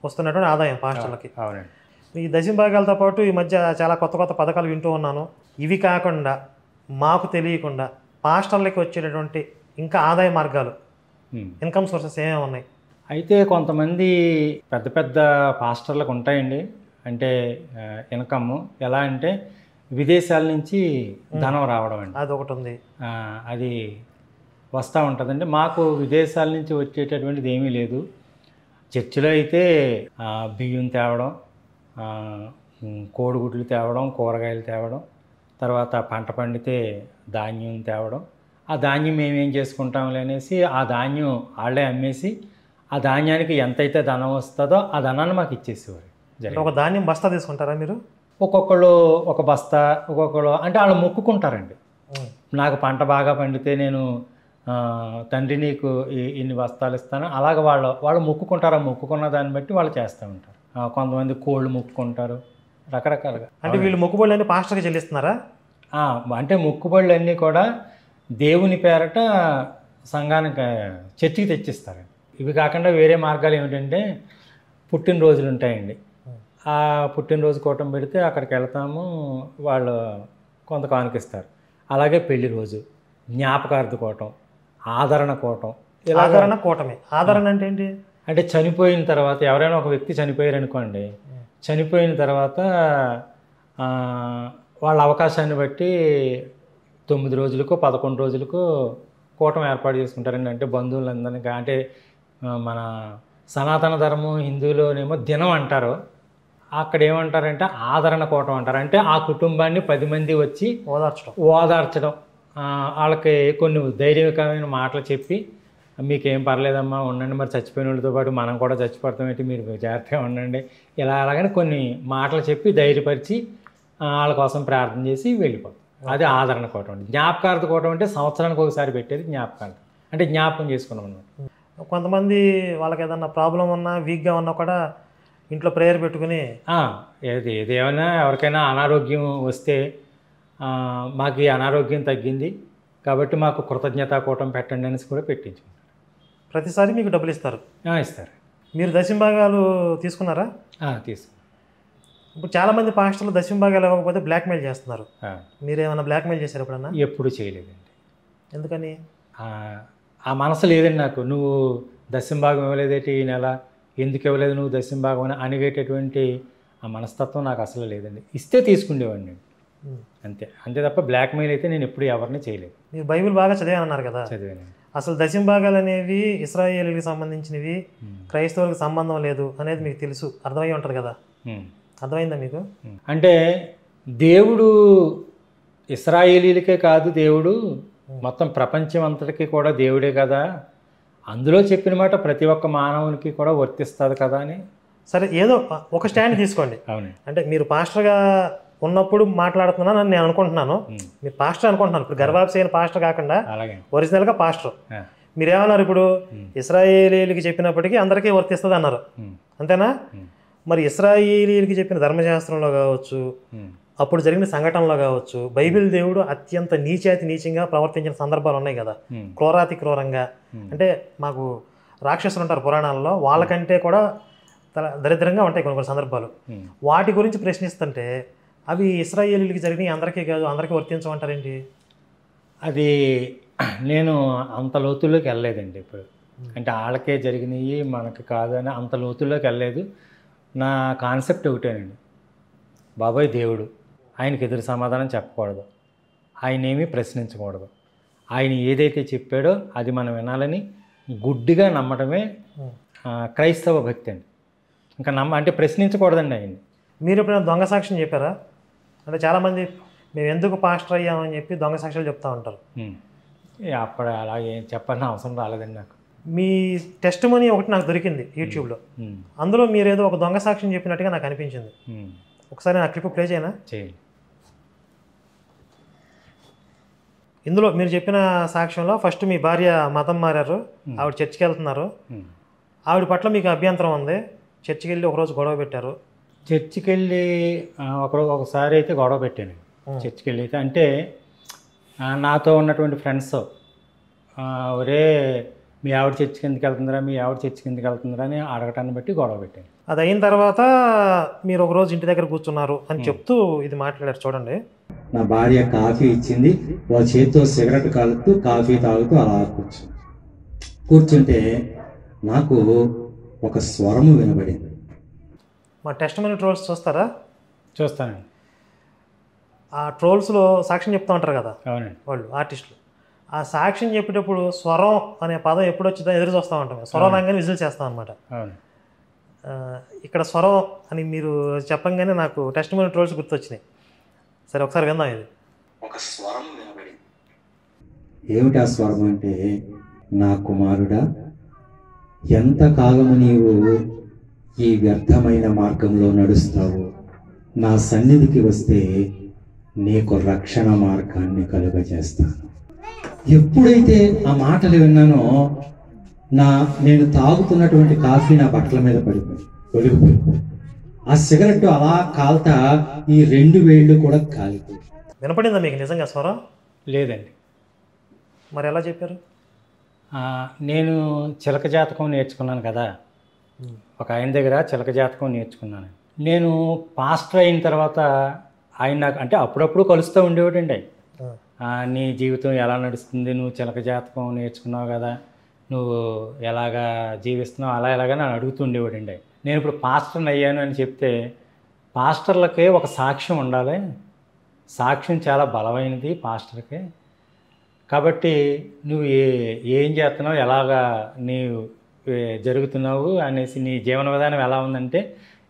వస్తున్నటువంటి ఆదాయం పాస్టర్లకి. అవునండి. ఈ దశమ భాగాలతో పాటు ఈ మధ్య చాలా కొత్త కొత్త పథకాలు వింటూ ఉన్నాను. ఇవి కాకుండా మాకు తెలియకుండా పాస్టర్లకి వచ్చేటటువంటి ఇంకా ఆదాయ మార్గాలు, ఇన్కమ్ సోర్సెస్ ఏమేమి ఉన్నాయి? అయితే కొంతమంది పెద్ద పెద్ద పాస్టర్లకు ఉంటాయండి, అంటే ఇన్కమ్ ఎలా అంటే విదేశాల నుంచి ధనం రావడం అండి. అది ఒకటి ఉంది, అది వస్తూ ఉంటుందండి. మాకు విదేశాల నుంచి వచ్చేటటువంటిది ఏమీ లేదు. చర్చిలో అయితే బియ్యం తేవడం, కోడిగుడ్లు తేవడం, కూరగాయలు తేవడం, తర్వాత పంట పండితే ధాన్యం తేవడం, ఆ ధాన్యం మేమేం చేసుకుంటాంలే అనేసి ఆ ధాన్యం వాళ్ళే అమ్మేసి ఆ ధాన్యానికి ఎంతైతే ధనం వస్తుందో ఆ ధనాన్ని మాకు ఇచ్చేసేవారు. ఒక ధాన్యం బస్తా తీసుకుంటారా మీరు? ఒక్కొక్కళ్ళు ఒక బస్తా, ఒక్కొక్కళ్ళు అంటే వాళ్ళు మొక్కుకుంటారండి. నాకు పంట బాగా పండితే నేను తండ్రి నీకు ఇన్ని బస్తాలు ఇస్తాను, అలాగ వాళ్ళు మొక్కుకుంటారు. మొక్కుకున్న దాన్ని బట్టి వాళ్ళు చేస్తూ ఉంటారు. కొంతమంది కోళ్ళు మొక్కుకుంటారు, రకరకాలుగా. అంటే వీళ్ళు మొక్కుబడులు అన్నీ పాస్టర్కి చెల్లిస్తున్నారా? అంటే మొక్కుబడులు అన్నీ కూడా దేవుని పేరట సంఘానికి, చర్చికి తెచ్చిస్తారు. ఇవి కాకుండా వేరే మార్గాలు ఏమిటంటే పుట్టినరోజులు ఉంటాయండి. ఆ పుట్టినరోజు కూటమి పెడితే అక్కడికి వెళ్తాము, వాళ్ళు కొంత కానుకిస్తారు. అలాగే పెళ్లి రోజు, జ్ఞాపకార్థ కూటం, ఆదరణ కూటం. ఆదరణ కూటమి. ఆదరణ అంటే ఏంటి? అంటే చనిపోయిన తర్వాత ఎవరైనా ఒక వ్యక్తి చనిపోయారు అనుకోండి, చనిపోయిన తర్వాత వాళ్ళ అవకాశాన్ని బట్టి 9 రోజులకు 11 రోజులకు కూటమి ఏర్పాటు చేసుకుంటారండి. అంటే బంధువులందరినీ, అంటే మన సనాతన ధర్మం హిందువులోనేమో దినం అంటారు, అక్కడ ఏమంటారంటే ఆదరణ కూటం అంటారు. అంటే ఆ కుటుంబాన్ని 10 మంది వచ్చి ఓదార్చడం, వాళ్ళకి కొన్ని ధైర్యకరమైన మాటలు చెప్పి మీకేం పర్లేదమ్మా ఉండండి, మరి చచ్చిపోయిన వాళ్ళతో పాటు మనం కూడా చచ్చిపోతామేంటి, మీరు జాగ్రత్తగా ఉండండి, ఇలా అలాగని కొన్ని మాటలు చెప్పి ధైర్యపరిచి వాళ్ళ కోసం ప్రార్థన చేసి వెళ్ళిపోతాం. అది ఆదరణ కూటం అండి. జ్ఞాపకార్థ కూటం అంటే సంవత్సరానికి ఒకసారి పెట్టేది జ్ఞాపకార్థం, అంటే జ్ఞాపకం చేసుకున్నాం అన్నమాట. కొంతమంది వాళ్ళకి ఏదన్నా ప్రాబ్లం ఉన్నా, వీక్గా ఉన్నా కూడా ఇంట్లో ప్రేయర్ పెట్టుకుని ఏదైనా ఎవరికైనా అనారోగ్యం వస్తే మాకు ఈ అనారోగ్యం తగ్గింది కాబట్టి మాకు కృతజ్ఞతా కూటం పెట్టండి అనేసి కూడా పెట్టించుకుంటారు. ప్రతిసారి మీకు డబ్బులు ఇస్తారు? ఇస్తారు. మీరు దశంభాగాలు తీసుకున్నారా? తీసుకున్నాను. ఇప్పుడు చాలామంది పాస్టర్లు దశంభాగాలు ఇవ్వకపోతే బ్లాక్మెయిల్ చేస్తున్నారు. మీరు ఏమైనా బ్లాక్మెయిల్ చేశారు ఎప్పుడన్నా? ఎప్పుడు చేయలేదండి. ఎందుకని? ఆ మనసు లేదండి నాకు. నువ్వు దశంభాగం ఇవ్వలేదేంటి ఈ నెల, ఎందుకు ఇవ్వలేదు నువ్వు దశంభాగం అని అనిగేటటువంటి ఆ మనస్తత్వం నాకు అసలు లేదండి. ఇస్తే తీసుకునేవాడిని అంతే తప్ప బ్లాక్మెయిల్ అయితే నేను ఎప్పుడు ఎవరిని చేయలేదు. మీరు బైబిల్ బాగా చదివానన్నారు కదా? చదివానండి. అసలు దశంభాగాలు అనేవి ఇశ్రాయేలీలకు సంబంధించినవి, క్రైస్తవులకు సంబంధం లేదు అనేది మీకు తెలుసు, అర్థమై ఉంటుంది కదా. అర్థమైందా మీకు? అంటే దేవుడు ఇశ్రాయేలీలకే కాదు, దేవుడు మొత్తం ప్రపంచం అంతటికీ కూడా దేవుడే కదా, అందులో చెప్పిన మాట ప్రతి ఒక్క మానవునికి కూడా వర్తిస్తుంది కదా అని. సరే, ఏదో ఒక స్టాండ్ తీసుకోండి. అవును. అంటే మీరు పాస్టర్గా ఉన్నప్పుడు మాట్లాడుతున్నాను నేను అనుకుంటున్నాను, మీరు పాస్టర్ అనుకుంటున్నాను. ఇప్పుడు గర్వాప్సి అయిన పాస్టర్ కాకుండా అలాగే ఒరిజినల్గా పాస్టర్. మీరేమన్నారు ఇప్పుడు? ఇశ్రాయేలీలకి చెప్పినప్పటికీ అందరికీ వర్తిస్తుంది అన్నారు, అంతేనా? మరి ఇశ్రాయేలీలకి చెప్పిన ధర్మశాస్త్రంలో కావచ్చు, అప్పుడు జరిగిన సంఘటనలో కావచ్చు, బైబిల్ దేవుడు అత్యంత నీచంగా ప్రవర్తించిన సందర్భాలు ఉన్నాయి కదా, క్రూరాతి క్రూరంగా. అంటే మాకు రాక్షసులు ఉంటారు పురాణాల్లో, వాళ్ళకంటే కూడా దరిద్రంగా ఉంటాయి కొన్ని కొన్ని సందర్భాలు. వాటి గురించి ప్రశ్నిస్తుంటే అవి ఇశ్రాయేలీలకి జరిగినాయి, అందరికీ కాదు, అందరికీ వర్తించమంటారేంటి? అది నేను అంత లోతుల్లోకి వెళ్ళలేదండి ఇప్పుడు. అంటే వాళ్ళకే జరిగినాయి మనకు కాదు అని అంత లోతుల్లోకి వెళ్ళలేదు. నా కాన్సెప్ట్ ఒకటేనండి, బాబాయ్ దేవుడు, ఆయనకి ఎదురు సమాధానం చెప్పకూడదు, ఆయన ఏమీ ప్రశ్నించకూడదు, ఆయన ఏదైతే చెప్పాడో అది మనం వినాలని గుడ్డిగా నమ్మడమే క్రైస్తవ భక్తి అండి. ఇంకా అంటే ప్రశ్నించకూడదండి ఆయన్ని. మీరు ఎప్పుడైనా దొంగ సాక్ష్యం చెప్పారా? అంటే చాలామంది మేము ఎందుకు పాస్టర్ అయ్యామని చెప్పి దొంగ సాక్ష్యాలు చెప్తూ ఉంటారు. అప్పుడు అలాగే చెప్పాలని అవసరం రాలేదండి నాకు. మీ టెస్ట్ మనీ ఒకటి నాకు దొరికింది యూట్యూబ్లో, అందులో మీరేదో ఒక దొంగ సాక్ష్యం చెప్పినట్టుగా నాకు అనిపించింది. ఒకసారి నా క్లిప్ ప్లే చేయనా? చేయండి. ఇందులో మీరు చెప్పిన సాక్ష్యంలో ఫస్ట్ మీ భార్య మతం మారారు, ఆవిడ చర్చికి వెళ్తున్నారు, ఆవిడ పట్ల మీకు అభ్యంతరం ఉంది, చర్చికి వెళ్ళి ఒకరోజు గొడవ పెట్టారు. చర్చికి వెళ్ళి ఒకసారి అయితే గొడవ పెట్టాను. చర్చికి వెళ్ళి అయితే అంటే నాతో ఉన్నటువంటి ఫ్రెండ్స్, ఒరే మీ ఆవిడ చర్చికి ఎందుకు వెళ్తుందిరా, మీ ఆవిడ చర్చికి ఎందుకు వెళ్తుందిరా అని అడగటాన్ని బట్టి గొడవ పెట్టాను. అది అయిన తర్వాత మీరు ఒకరోజు ఇంటి దగ్గర కూర్చున్నారు అని చెప్తూ ఇది మాట్లాడారు, చూడండి. నా భార్య కాఫీ ఇచ్చింది, వాళ్ళ చేతితో సిగరెట్ కాలుతూ కాఫీ తాగుతూ అలా కూర్చుంటే నాకు ఒక స్వరము వినబడింది. మా టెస్ట్ మనీ ట్రోల్స్ చూస్తారా? చూస్తానండి. ఆ ట్రోల్స్లో సాక్ష్యం చెప్తూ ఉంటారు కదా అవునండి, వాళ్ళు ఆర్టిస్టులు. ఆ సాక్ష్యం చెప్పేటప్పుడు స్వరం అనే పదం ఎప్పుడు వచ్చిందో ఎదురు చూస్తూ ఉంటాం, స్వరం రాగానే విజిల్ చేస్తాం అనమాట. అవును. ఇక్కడ స్వరం అని మీరు చెప్పంగానే నాకు టెస్ట్ మనీ ట్రోల్స్ గుర్తొచ్చినాయి. సరే ఒకసారి విందాం. ఇది ఒక స్వరం వినబడింది. ఏమిటి ఆ స్వరం అంటే, నా కుమారుడా, ఎంతకాలము నీవు ఈ వ్యర్థమైన మార్గంలో నడుస్తావు, నా సన్నిధికి వస్తే నీకు రక్షణ మార్గాన్ని కలుగజేస్తాను. ఎప్పుడైతే ఆ మాటలు విన్నానో నేను తాగుతున్నటువంటి కాఫీ నా బట్టల మీద ఒలిగిపోయింది. ఆ సిగరెట్ అలా కాల్తా ఈ 2 వేళ్ళు కూడా కాలిపోయి. వినపడిందా మీకు నిజంగా స్వరం? లేదండి. మరి ఎలా చెప్పారు? నేను చిలక జాతకం నేర్చుకున్నాను కదా, ఒక ఆయన దగ్గర చిలక జాతకం నేర్చుకున్నాను. నేను పాస్టర్ అయిన తర్వాత ఆయన నాకు అంటే అప్పుడప్పుడు కలుస్తూ ఉండేవాడండి. నీ జీవితం ఎలా నడుస్తుంది, నువ్వు చిలక జాతకం నేర్చుకున్నావు కదా, నువ్వు ఎలాగా జీవిస్తున్నావు, ఎలాగా నన్ను అడుగుతూ ఉండేవాడండి. నేను ఇప్పుడు పాస్టర్ని అయ్యాను అని చెప్తే, పాస్టర్లకే ఒక సాక్ష్యం ఉండాలి, సాక్ష్యం చాలా బలమైనది పాస్టర్కి. కాబట్టి నువ్వు ఏం చేస్తున్నావు, ఎలాగా నీవు జరుగుతున్నావు అనేసి, నీ జీవన విధానం ఎలా ఉందంటే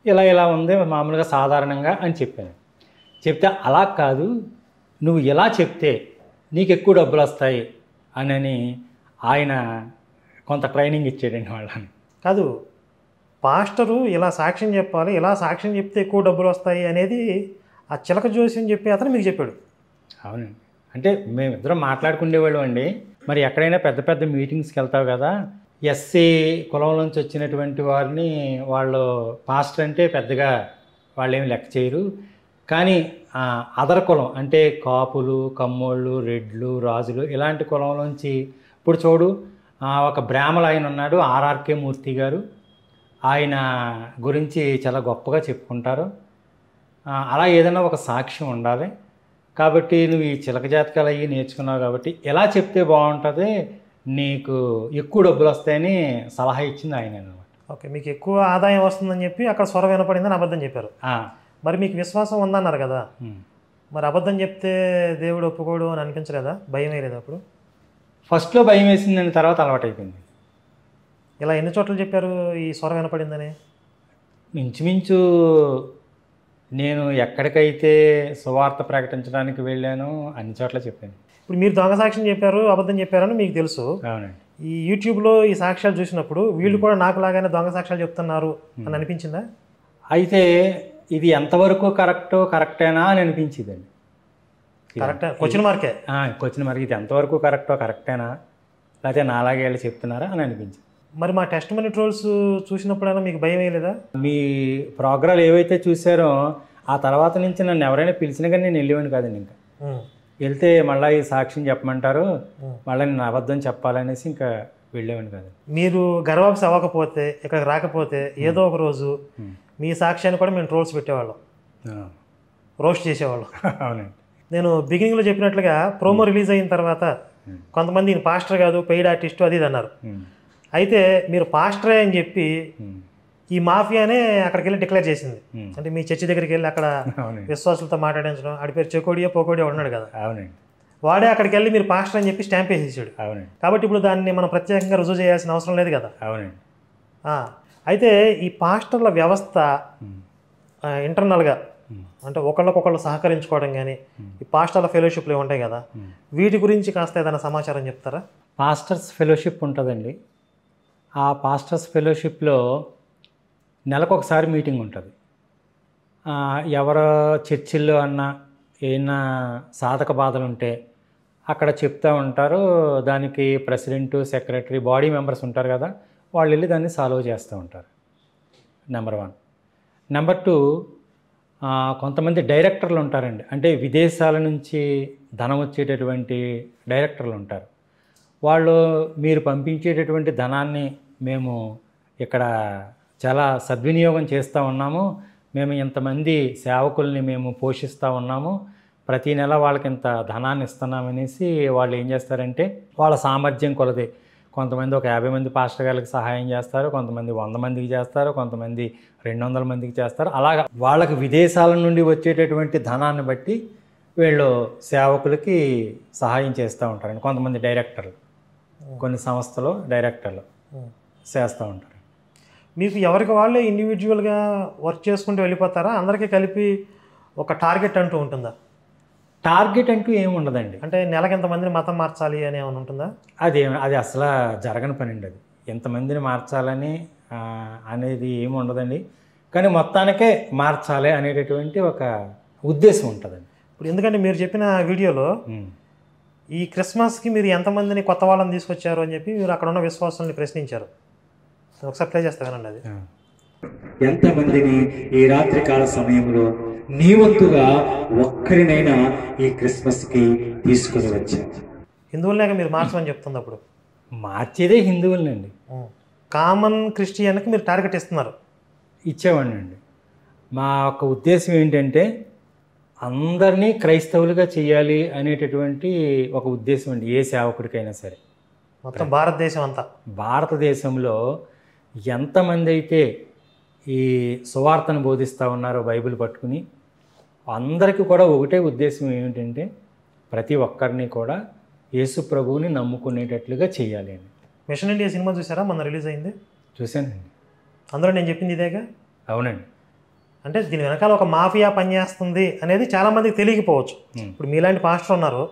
ఇలా ఉంది మామూలుగా సాధారణంగా అని చెప్పాను. చెప్తే అలా కాదు, నువ్వు ఇలా చెప్తే నీకు ఎక్కువ డబ్బులు వస్తాయి అని ఆయన కొంత ట్రైనింగ్ ఇచ్చాడండి వాళ్ళని. కాదు, పాస్టరు ఇలా సాక్ష్యం చెప్పాలి, ఇలా సాక్ష్యం చెప్తే ఎక్కువ డబ్బులు వస్తాయి అనేది ఆ చిలక జోస్యం చెప్పి అతను మీకు చెప్పాడు. అవునండి. అంటే మేమిద్దరం మాట్లాడుకునేవాళ్ళం అండి. మరి ఎక్కడైనా పెద్ద పెద్ద మీటింగ్స్కి వెళ్తావు కదా, ఎస్సీ కులం నుంచి వచ్చినటువంటి వారిని వాళ్ళు పాస్టర్ అంటే పెద్దగా వాళ్ళు ఏమి లెక్క చేయరు. కానీ అదర్ కులం అంటే కాపులు, కమ్మోళ్ళు, రెడ్లు, రాజులు ఇలాంటి కులంలోంచి ఇప్పుడు చూడు, ఒక బ్రాహ్మణ ఆయన ఉన్నాడు, ఆర్ఆర్కే మూర్తి గారు, ఆయన గురించి చాలా గొప్పగా చెప్పుకుంటారు. అలా ఏదైనా ఒక సాక్ష్యం ఉండాలి. కాబట్టి నువ్వు ఈ చిలక జాతకాలు అవి నేర్చుకున్నావు కాబట్టి ఎలా చెప్తే బాగుంటుంది, నీకు ఎక్కువ డబ్బులు వస్తాయని సలహా ఇచ్చింది ఆయన అనమాట. ఓకే, మీకు ఎక్కువ ఆదాయం వస్తుందని చెప్పి అక్కడ స్వరం వినపడిందని అబద్ధం చెప్పారు. మరి మీకు విశ్వాసం ఉందన్నారు కదా, మరి అబద్ధం చెప్తే దేవుడు ఒప్పుకోడు అని అనిపించలేదా? భయం వేయలేదు అప్పుడు? ఫస్ట్లో భయం వేసిందని, తర్వాత అలవాటు అయిపోయింది. ఇలా ఎన్ని చోట్ల చెప్పారు ఈ స్వరం వినపడిందని? ఇంచుమించు నేను ఎక్కడికైతే సువార్త ప్రకటించడానికి వెళ్ళానో అన్ని చోట్ల చెప్పాను. ఇప్పుడు మీరు దొంగ సాక్ష్యం చెప్పారు, అబద్ధం చెప్పారని మీకు తెలుసు. అవునండి. ఈ యూట్యూబ్లో ఈ సాక్ష్యాలు చూసినప్పుడు వీళ్ళు కూడా నాకు లాగానే దొంగ సాక్ష్యాలు చెప్తున్నారు అని అనిపించిందా? అయితే ఇది ఎంతవరకు కరెక్టేనా అని అనిపించిందండి. కరెక్టే, క్వశ్చన్ మార్కే. Question mark. ఇది ఎంతవరకు కరెక్టేనా, లేకపోతే నాలాగే వాళ్ళు చెప్తున్నారా అని అనిపించింది. మరి మా టెస్ట్ మనీ ట్రోల్స్ చూసినప్పుడైనా మీకు భయం వేయలేదా? మీ ప్రోగ్రాలు ఏవైతే చూసారో ఆ తర్వాత నుంచి నన్ను ఎవరైనా పిలిచినా కానీ నేను వెళ్ళేవాడిని కాదండి. ఇంకా వెళ్తే మళ్ళీ ఈ సాక్ష్యం చెప్పమంటారు, మళ్ళీ నేను అబద్ధం చెప్పాలనేసి ఇంకా వెళ్ళేవాడిని కాదు. మీరు గర్వాప్స్ అవ్వకపోతే, ఇక్కడికి రాకపోతే ఏదో ఒక రోజు మీ సాక్ష్యాన్ని కూడా మేము ట్రోల్స్ పెట్టేవాళ్ళం, రోస్ట్ చేసేవాళ్ళం. అవునండి. నేను బిగినింగ్లో చెప్పినట్లుగా ప్రోమో రిలీజ్ అయిన తర్వాత కొంతమంది ఈయన పాస్టర్ కాదు, పెయిడ్ ఆర్టిస్టు అది ఇది అన్నారు. అయితే మీరు పాస్టరే అని చెప్పి ఈ మాఫియానే అక్కడికి వెళ్ళి డిక్లేర్ చేసింది. అంటే మీ చర్చి దగ్గరికి వెళ్ళి అక్కడ విశ్వాసులతో మాట్లాడించడం, ఆడి పేరు చెకోడియో పోకోడియో ఉన్నాడు కదా, అవునండి, వాడే అక్కడికి వెళ్ళి మీరు పాస్టర్ అని చెప్పి స్టాంప్ వేసేసాడు. అవునండి. కాబట్టి ఇప్పుడు దాన్ని మనం ప్రత్యేకంగా రుజువు చేయాల్సిన అవసరం లేదు కదా. అవునండి. అయితే ఈ పాస్టర్ల వ్యవస్థ ఇంటర్నల్గా అంటే ఒకళ్ళకొకళ్ళు సహకరించుకోవడం కానీ ఈ పాస్టర్ల ఫెలోషిప్లు ఉంటాయి కదా, వీటి గురించి కాస్త ఏదైనా సమాచారం చెప్తారా? పాస్టర్స్ ఫెలోషిప్ ఉంటుందండి. ఆ పాస్టర్స్ ఫెలోషిప్లో నెలకొకసారి మీటింగ్ ఉంటుంది. ఎవరు చర్చిల్లో అన్నా ఏమైనా సాధక బాధలు ఉంటే అక్కడ చెప్తూ ఉంటారు. దానికి ప్రెసిడెంటు, సెక్రటరీ, బాడీ మెంబర్స్ ఉంటారు కదా, వాళ్ళు వెళ్ళి దాన్ని సాల్వ్ చేస్తూ ఉంటారు. నెంబర్ 1. నెంబర్ 2, కొంతమంది డైరెక్టర్లు ఉంటారండి. అంటే విదేశాల నుంచి ధనం వచ్చేటటువంటి డైరెక్టర్లు ఉంటారు. వాళ్ళు మీరు పంపించేటటువంటి ధనాన్ని మేము ఇక్కడ చాలా సద్వినియోగం చేస్తూ ఉన్నాము, మేము ఇంతమంది సేవకుల్ని మేము పోషిస్తూ ఉన్నాము, ప్రతీ నెల వాళ్ళకి ఇంత ధనాన్ని ఇస్తున్నామనేసి వాళ్ళు ఏం చేస్తారంటే వాళ్ళ సామర్థ్యం కొలది కొంతమంది ఒక 50 మంది పాస్టర్ గారికి సహాయం చేస్తారు, కొంతమంది 100 మందికి చేస్తారు, కొంతమంది 200 మందికి చేస్తారు. అలాగా వాళ్ళకి విదేశాల నుండి వచ్చేటటువంటి ధనాన్ని బట్టి వీళ్ళు సేవకులకి సహాయం చేస్తూ ఉంటారండి. కొంతమంది డైరెక్టర్లు, కొన్ని సంస్థలు డైరెక్టర్లు చేస్తూ ఉంటారు. మీకు ఎవరికి వాళ్ళే ఇండివిజువల్గా వర్క్ చేసుకుంటూ వెళ్ళిపోతారా? అందరికీ కలిపి ఒక టార్గెట్ అంటూ ఉంటుందా? టార్గెట్ అంటూ ఏమి ఉండదండి. అంటే నెలకి ఎంతమందిని మతం మార్చాలి అని ఏమైనా ఉంటుందా? అది అసలు జరగని పని అండి. అది ఎంతమందిని మార్చాలని అనేది ఏమి ఉండదండి. కానీ మొత్తానికే మార్చాలి అనేటటువంటి ఒక ఉద్దేశం ఉంటుందండి. ఇప్పుడు ఎందుకంటే మీరు చెప్పిన వీడియోలో ఈ క్రిస్మస్కి మీరు ఎంతమందిని కొత్త వాళ్ళని తీసుకొచ్చారు అని చెప్పి మీరు అక్కడ ఉన్న విశ్వాసాలని ప్రశ్నించారు. ఒకసారి ప్లే చేస్తా వినండి. అది ఎంతమందిని ఈ రాత్రికాల సమయంలో నీ వంతుగా ఒక్కరినైనా ఈ క్రిస్మస్కి తీసుకుని వచ్చావు? హిందువులనే మీరు మార్చమని చెప్తుంది. అప్పుడు మార్చేదే హిందువులనండి. కామన్ క్రిస్టియన్కి మీరు టార్గెట్ ఇస్తున్నారు. ఇచ్చేవాడిని అండి. మా యొక్క ఉద్దేశం ఏంటంటే అందరినీ క్రైస్తవులుగా చేయాలి అనేటటువంటి ఒక ఉద్దేశం అండి. ఏ సేవకుడికైనా సరే మొత్తం భారతదేశం అంతా, భారతదేశంలో ఎంతమంది అయితే ఈ సువార్తను బోధిస్తూ ఉన్నారో బైబిల్ పట్టుకుని, అందరికీ కూడా ఒకటే ఉద్దేశం ఏమిటంటే ప్రతి ఒక్కరిని కూడా యేసు ప్రభువుని నమ్ముకునేటట్లుగా చేయాలి అని. మిషన్ ఇండియా సినిమా చూసారా? మొన్న రిలీజ్ అయింది. చూశానండి. అందులో నేను చెప్పింది ఇదేగా. అవునండి. అంటే దీని వెనకాల ఒక మాఫియా పనిచేస్తుంది అనేది చాలామందికి తెలియకపోవచ్చు. ఇప్పుడు మీలాంటి పాస్టర్ ఉన్నారు,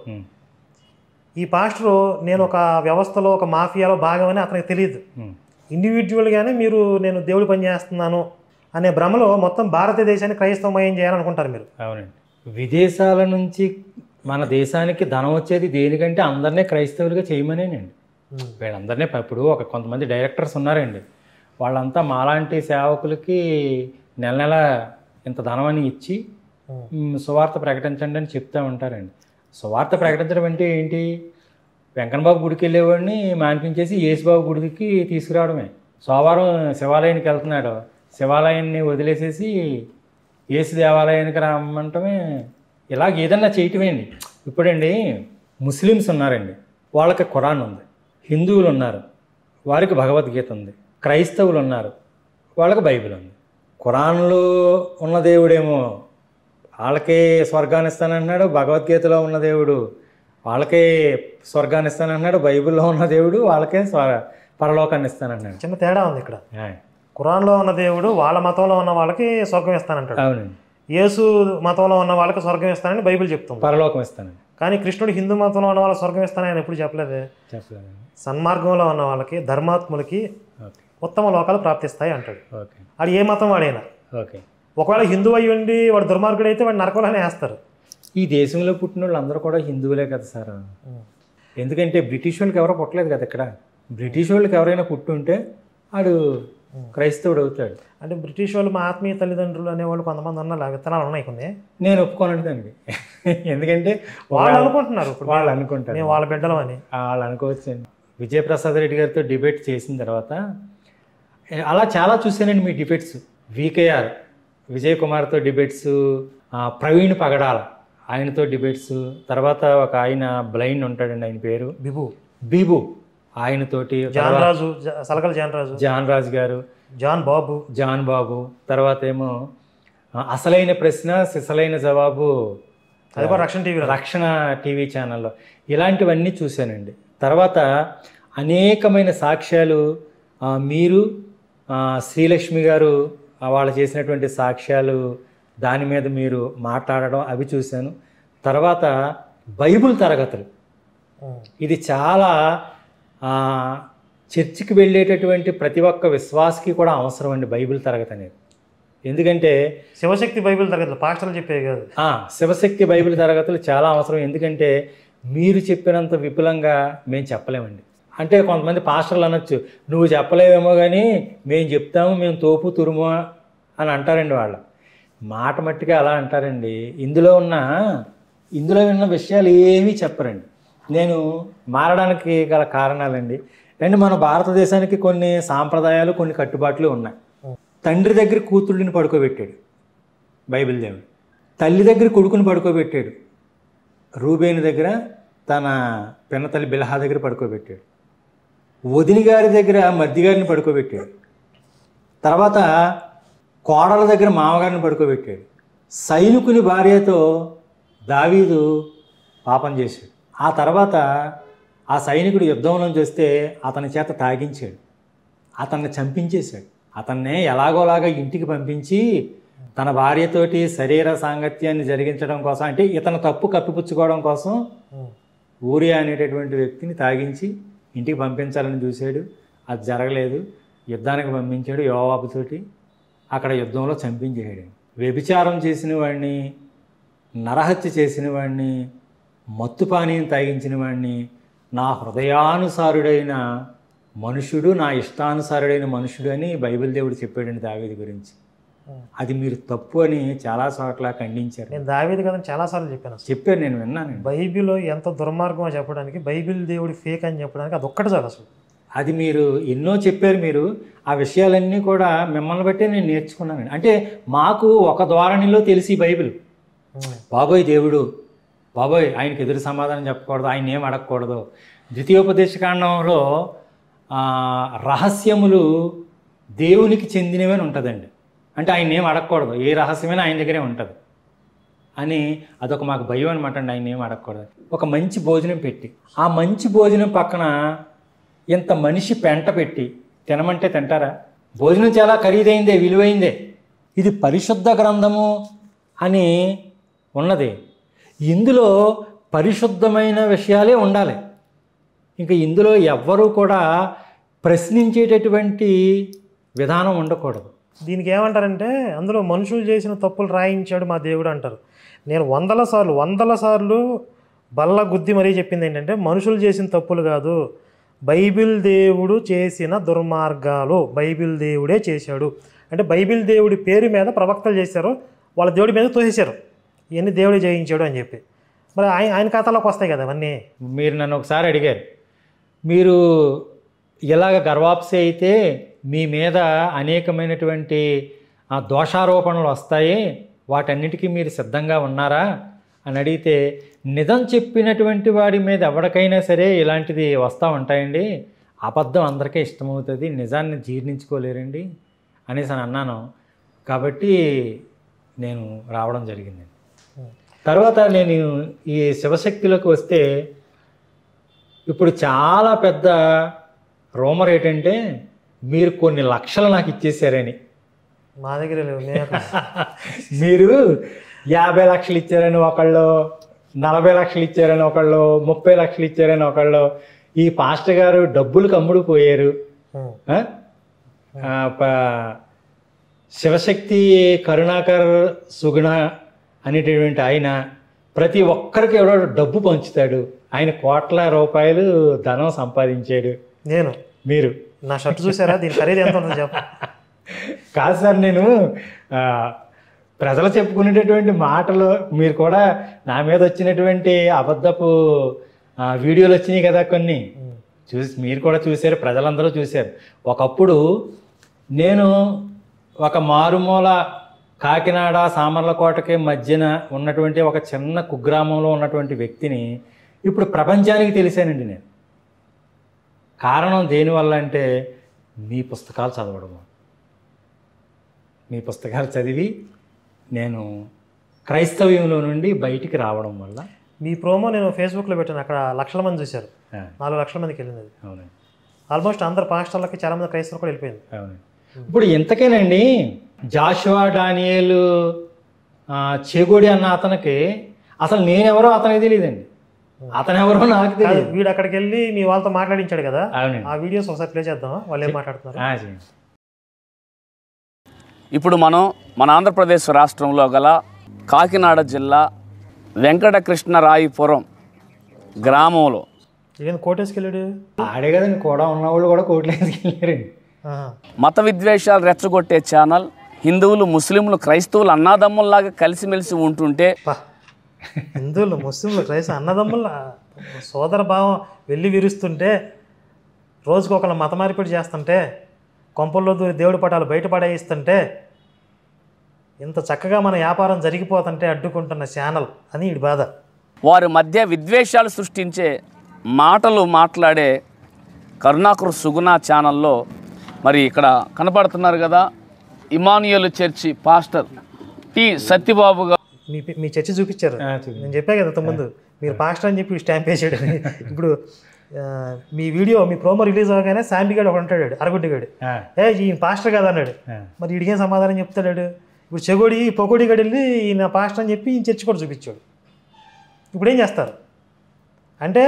ఈ పాస్టరు నేను ఒక వ్యవస్థలో ఒక మాఫియాలో భాగమని అతనికి తెలియదు. ఇండివిజువల్గానే మీరు నేను దేవుడి పని చేస్తున్నాను అనే భ్రమలో మొత్తం భారతదేశాన్ని క్రైస్తవమయం చేయాలనుకుంటారు మీరు. అవునండి. విదేశాల నుంచి మన దేశానికి ధనం వచ్చేది దేనికంటే అందరినీ క్రైస్తవులుగా చేయమనేనండి. వీళ్ళందరినీ ఇప్పుడు కొంతమంది డైరెక్టర్స్ ఉన్నారండి, వాళ్ళంతా మాలాంటి సేవకులకి నెల నెల ఇంత ధనం అని ఇచ్చి సువార్త ప్రకటించండి అని చెప్తూ ఉంటారండి. సువార్త ప్రకటించడం అంటే ఏంటి? వెంకన్నబాబు గుడికి వెళ్ళేవాడిని మాన్పించేసి యేసుబాబు గుడికి తీసుకురావడమే. సోమవారం శివాలయానికి వెళ్తున్నాడు, శివాలయాన్ని వదిలేసేసి యేసు దేవాలయానికి రమ్మంటమే, ఇలాగ ఏదన్నా చేయటమే అండి. ఇప్పుడండి ముస్లిమ్స్ ఉన్నారండి, వాళ్ళకి ఖురాన్ ఉంది. హిందువులు ఉన్నారు, వారికి భగవద్గీత ఉంది. క్రైస్తవులు ఉన్నారు, వాళ్ళకి బైబిల్ ఉంది. ఖురాన్లో ఉన్న దేవుడేమో వాళ్ళకే స్వర్గాన్ని ఇస్తానంటున్నాడు, భగవద్గీతలో ఉన్న దేవుడు వాళ్ళకే స్వర్గాన్ని ఇస్తానంటున్నాడు, బైబిల్లో ఉన్న దేవుడు వాళ్ళకే పరలోకాన్ని ఇస్తానంటున్నాడు. చిన్న తేడా ఉంది ఇక్కడ. ఖురాన్లో ఉన్న దేవుడు వాళ్ళ మతంలో ఉన్న వాళ్ళకి స్వర్గం ఇస్తానంటాడు. అవునండి. యేసు మతంలో ఉన్న వాళ్ళకి స్వర్గం ఇస్తానని బైబిల్ చెప్తుంది. పరలోకం ఇస్తానండి. కానీ కృష్ణుడు హిందూ మతంలో ఉన్న వాళ్ళకి స్వర్గం ఇస్తానని ఆయన ఎప్పుడు చెప్పలేదే. చెప్పలేదండి. సన్మార్గంలో ఉన్న వాళ్ళకి, ధర్మాత్ములకి ఓకే ఉత్తమ లోకాలు ప్రాప్తిస్తాయి అంటాడు. ఓకే అది ఏ మతం వాడైనా. ఓకే. ఒకవేళ హిందూ అయ్యి ఉండి వాడు దుర్మార్గుడు అయితే వాడు నరకంలోనే వేస్తారు. ఈ దేశంలో పుట్టిన వాళ్ళు అందరూ కూడా హిందువులే కదా సార్. ఎందుకంటే బ్రిటిష్ వాళ్ళకి ఎవరో పుట్టలేదు కదా ఇక్కడ. బ్రిటిష్ వాళ్ళకి ఎవరైనా పుట్టుంటే వాడు క్రైస్తవుడు అవుతాడు. అంటే బ్రిటిష్ వాళ్ళు మా ఆత్మీయ తల్లిదండ్రులు అనేవాళ్ళు కొంతమంది ఉన్న విత్తనాలు ఉన్నాయి కొన్ని. నేను ఒప్పుకోనండి దానికి. ఎందుకంటే వాళ్ళు అనుకుంటున్నారు, ఇప్పుడు వాళ్ళు అనుకుంటారు మేము వాళ్ళ బిడ్డలం అని. వాళ్ళు అనుకోవచ్చండి. విజయప్రసాద్ రెడ్డి గారితో డిబేట్ చేసిన తర్వాత అలా చాలా చూశానండి మీ డిబేట్స్. వికేఆర్ విజయ్ కుమార్తో డిబేట్స్, ప్రవీణ్ పగడాల ఆయనతో డిబేట్స్, తర్వాత ఒక ఆయన బ్లైండ్ ఉంటాడండి, ఆయన పేరు బీబు ఆయనతోటి, జాన్రాజు సలకల జాన్ రాజు గారు, జాన్ బాబు, తర్వాత ఏమో అసలైన ప్రశ్న సిసలైన జవాబు, అది కూడా రక్షణ టీవీ ఛానల్లో. ఇలాంటివన్నీ చూశానండి. తర్వాత అనేకమైన సాక్ష్యాలు మీరు శ్రీలక్ష్మి గారు వాళ్ళు చేసినటువంటి సాక్ష్యాలు దాని మీద మీరు మాట్లాడడం అవి చూశాను. తర్వాత బైబిల్ తరగతులు, ఇది చాలా చర్చికి వెళ్ళేటటువంటి ప్రతి ఒక్క విశ్వాసకి కూడా అవసరం అండి బైబిల్ తరగతి అనేది. ఎందుకంటే శివశక్తి బైబిల్ తరగతులు పాస్టర్లు చెప్పే కాదు, శివశక్తి బైబిల్ తరగతులు చాలా అవసరం. ఎందుకంటే మీరు చెప్పినంత విపులంగా మేము చెప్పలేమండి. అంటే కొంతమంది పాస్టర్లు అనొచ్చు, నువ్వు చెప్పలేవేమో కానీ మేము చెప్తాము, మేము తోపు తురుము అని అంటారండి. వాళ్ళ మాట మట్టిగా అలా అంటారండి. ఇందులో విన్న విషయాలు ఏమీ చెప్పరండి. నేను మారడానికి గల కారణాలండి. అండ్ మన భారతదేశానికి కొన్ని సాంప్రదాయాలు, కొన్ని కట్టుబాట్లు ఉన్నాయి. తండ్రి దగ్గర కూతుళ్ళని పడుకోబెట్టాడు బైబిల్ దేవుడు, తల్లి దగ్గర కొడుకుని పడుకోబెట్టాడు, రూబేని దగ్గర తన పిన్నతల్లి బిల్హా దగ్గర పడుకోబెట్టాడు, వదిని గారి దగ్గర మద్ది గారిని పడుకోబెట్టాడు, తర్వాత కోడల దగ్గర మామగారిని పడుకోబెట్టాడు, సైనికుని భార్యతో దావీదు పాపం చేశాడు. ఆ తర్వాత ఆ సైనికుడు యుద్ధంలోంచి వస్తే అతని చేత తాగించాడు, అతన్ని చంపించేశాడు. అతన్నే ఎలాగోలాగా ఇంటికి పంపించి తన భార్యతోటి శరీర సాంగత్యాన్ని జరిగించడం కోసం, అంటే ఇతను తప్పు కప్పిపుచ్చుకోవడం కోసం ఊరియా అనేటటువంటి వ్యక్తిని తాగించి ఇంటికి పంపించాలని చూశాడు. అది జరగలేదు, యుద్ధానికి పంపించాడు యోవాబుతోటి. అక్కడ యుద్ధంలో చంపించేయడు. వ్యభిచారం చేసిన వాడిని, నరహత్య చేసిన వాడిని, మత్తుపానీయం తాగించిన వాడిని, నా హృదయానుసారుడైన మనుషుడు, నా ఇష్టానుసారుడైన మనుషుడు అని బైబిల్ దేవుడు చెప్పాడండి దావీదు గురించి. అది మీరు తప్పు అని చాలా చోట్ల ఖండించారు. నేను దావీదు కదని చాలాసార్లు చెప్పాను, నేను విన్నాను. బైబిల్ ఎంత దుర్మార్గమో చెప్పడానికి, బైబిల్ దేవుడి ఫేక్ అని చెప్పడానికి అది ఒక్కటి చాలు. అసలు అది మీరు ఎన్నో చెప్పారు. మీరు ఆ విషయాలన్నీ కూడా మిమ్మల్ని బట్టే నేను నేర్చుకున్నాను. అంటే మాకు ఒక ధోరణిలో తెలిసి బైబిల్, బాబోయ్ దేవుడు, బాబోయ్ ఆయనకి ఎదురు సమాధానం చెప్పకూడదు, ఆయన ఏం అడగకూడదు. ద్వితీయోపదేశకాండంలో రహస్యములు దేవునికి చెందినవని ఉంటుందండి. అంటే ఆయన ఏం అడగకూడదు, ఏ రహస్యమైనా ఆయన దగ్గరే ఉంటుంది అని అదొక మాకు భయం అనమాట అండి. ఆయన ఏం అడగకూడదు. ఒక మంచి భోజనం పెట్టి, ఆ మంచి భోజనం పక్కన ఇంత మనిషి పెంట పెట్టి తినమంటే తింటారా? భోజనం చాలా ఖరీదైందే, విలువైందే. ఇది పరిశుద్ధ గ్రంథము అని ఉన్నది. ఇందులో పరిశుద్ధమైన విషయాలే ఉండాలి. ఇంకా ఇందులో ఎవ్వరూ కూడా ప్రశ్నించేటటువంటి విధానం ఉండకూడదు. దీనికి ఏమంటారంటే, అందులో మనుషులు చేసిన తప్పులు రాయించాడు మా దేవుడు అంటారు. నేను వందల సార్లు బల్ల గుద్ది మరీ చెప్పింది ఏంటంటే, మనుషులు చేసిన తప్పులు కాదు, బైబిల్ దేవుడు చేసిన దుర్మార్గాలు బైబిల్ దేవుడే చేశాడు. అంటే బైబిల్ దేవుడి పేరు మీద ప్రవక్తలు చేశారు, వాళ్ళ దేవుడి మీద తోసేశారు, ఇవన్నీ దేవుడే జయించాడు అని చెప్పి. మరి ఆయన ఖాతాలోకి వస్తాయి కదా అవన్నీ. మీరు నన్ను ఒకసారి అడిగారు, మీరు ఇలాగ గర్వాప్సి అయితే మీ మీద అనేకమైనటువంటి దోషారోపణలు వస్తాయి, వాటన్నిటికీ మీరు సిద్ధంగా ఉన్నారా అని అడిగితే, నిజం చెప్పినటువంటి వాడి మీద ఎవరికైనా సరే ఇలాంటిది వస్తూ ఉంటాయండి. అబద్ధం అందరికీ ఇష్టమవుతుంది, నిజాన్ని జీర్ణించుకోలేరండి అనేసి అని అన్నాను. కాబట్టి నేను రావడం జరిగింది. తర్వాత నేను ఈ శివశక్తిలోకి వస్తే, ఇప్పుడు చాలా పెద్ద రూమర్ ఏంటంటే, మీరు కొన్ని లక్షలు నాకు ఇచ్చేసారని. మా దగ్గర లేవు. మీరు 50 లక్షలు ఇచ్చారని ఒకళ్ళు, 40 లక్షలు ఇచ్చారని ఒకళ్ళు, 30 లక్షలు ఇచ్చారని ఒకళ్ళు. ఈ పాస్టర్ గారు డబ్బులు కమ్ముడు పోయారు. శివశక్తి కరుణాకర్ సుగుణ అనేటటువంటి ఆయన ప్రతి ఒక్కరికి ఎవడో డబ్బు పంచుతాడు. ఆయన కోట్ల రూపాయలు ధనం సంపాదించాడు. మీరు నా షర్ట్ చూసారా? దీని ఖరీదు ఎంత ఉంటుందో చెప్ప. కాదు సార్, నేను ప్రజలు చెప్పుకునేటటువంటి మాటలు మీరు కూడా నా మీద వచ్చినటువంటి అబద్ధపు వీడియోలు వచ్చినాయి కదా కొన్ని మీరు కూడా చూశారు, ప్రజలందరూ చూశారు. ఒకప్పుడు నేను ఒక మారుమూల కాకినాడ సామర్లకోటకి మధ్యన ఉన్నటువంటి ఒక చిన్న కుగ్రామంలో ఉన్నటువంటి వ్యక్తిని ఇప్పుడు ప్రపంచానికి తెలిసానండి నేను. కారణం దేనివల్ల అంటే మీ పుస్తకాలు చదవడము. మీ పుస్తకాలు చదివి నేను క్రైస్తవ్యంలో నుండి బయటికి రావడం వల్ల. మీ ప్రోమో నేను ఫేస్బుక్లో పెట్టాను, అక్కడ లక్షల మంది చూశారు. 4 లక్షల మందికి వెళ్ళింది అది. అవునండి. ఆల్మోస్ట్ అందరు పాస్టర్లకి చాలామంది క్రైస్తవులు కూడా వెళ్ళిపోయింది. అవునండి. ఇప్పుడు ఇంతకేనండి జాషువా డానియేలు చేగోడి అన్న అతనికి అసలు నేనెవరో అతనికి తెలియదండి. అతను ఎవరో నాకు తెలియదు. వీడు అక్కడికి వెళ్ళి మీ వాళ్ళతో మాట్లాడించాడు కదా, అవునండి. ఆ వీడియోస్ ఒకసారి ప్లే చేద్దాం. వాళ్ళు ఏం మాట్లాడుతున్నారు. ఇప్పుడు మనం మన ఆంధ్రప్రదేశ్ రాష్ట్రంలో గల కాకినాడ జిల్లా వెంకటకృష్ణరాయపురం గ్రామంలో ఏం కోటేసుకెళ్ళాడు ఆడే కదండి, కూడా ఉన్నవాళ్ళు కూడా కోట్లు వేసుకెళ్ళారండి. మత విద్వేషాలు రెచ్చగొట్టే ఛానల్. హిందువులు ముస్లింలు క్రైస్తవులు అన్నాదమ్ముల్లాగా కలిసిమెలిసి ఉంటుంటే, హిందువులు ముస్లింలు క్రైస్తవ అన్నదమ్ముల సోదర భావం వెళ్ళి విరుస్తుంటే, రోజుకు ఒకళ్ళ మత మార్పిడి చేస్తుంటే, కొంపల్లో దూరి దేవుడి పటాలు బయట పడేయిస్తుంటే, ఇంత చక్కగా మన వ్యాపారం జరిగిపోతుంటే అడ్డుకుంటున్న ఛానల్ అని వీడి బాధ. వారి మధ్య విద్వేషాలు సృష్టించే మాటలు మాట్లాడే కరుణాకర్ సుగుణ ఛానల్లో మరి ఇక్కడ కనపడుతున్నారు కదా, Emmanuel church pastor T Satyababu గారు. మీ చర్చి చూపించారు. నేను చెప్పా కదా ఇంతకుముందు, మీరు పాస్టర్ అని చెప్పి స్టాంప్ వేసాడు. ఇప్పుడు మీ వీడియో మీ ప్రోమో రిలీజ్ అవ్వగానే శాంపిగాడు ఒకడు ఉంటాడు, అరగుడ్డిగాడు, ఈ పాస్టర్ కదా అన్నాడు. మరి వీడికేం సమాధానం చెప్తాడు? ఇప్పుడు చెగోడి పొగోడిగాడు వెళ్ళి ఈయన పాస్టర్ అని చెప్పి ఈయన చర్చి కూడా చూపించాడు. ఇప్పుడు ఏం చేస్తారు అంటే,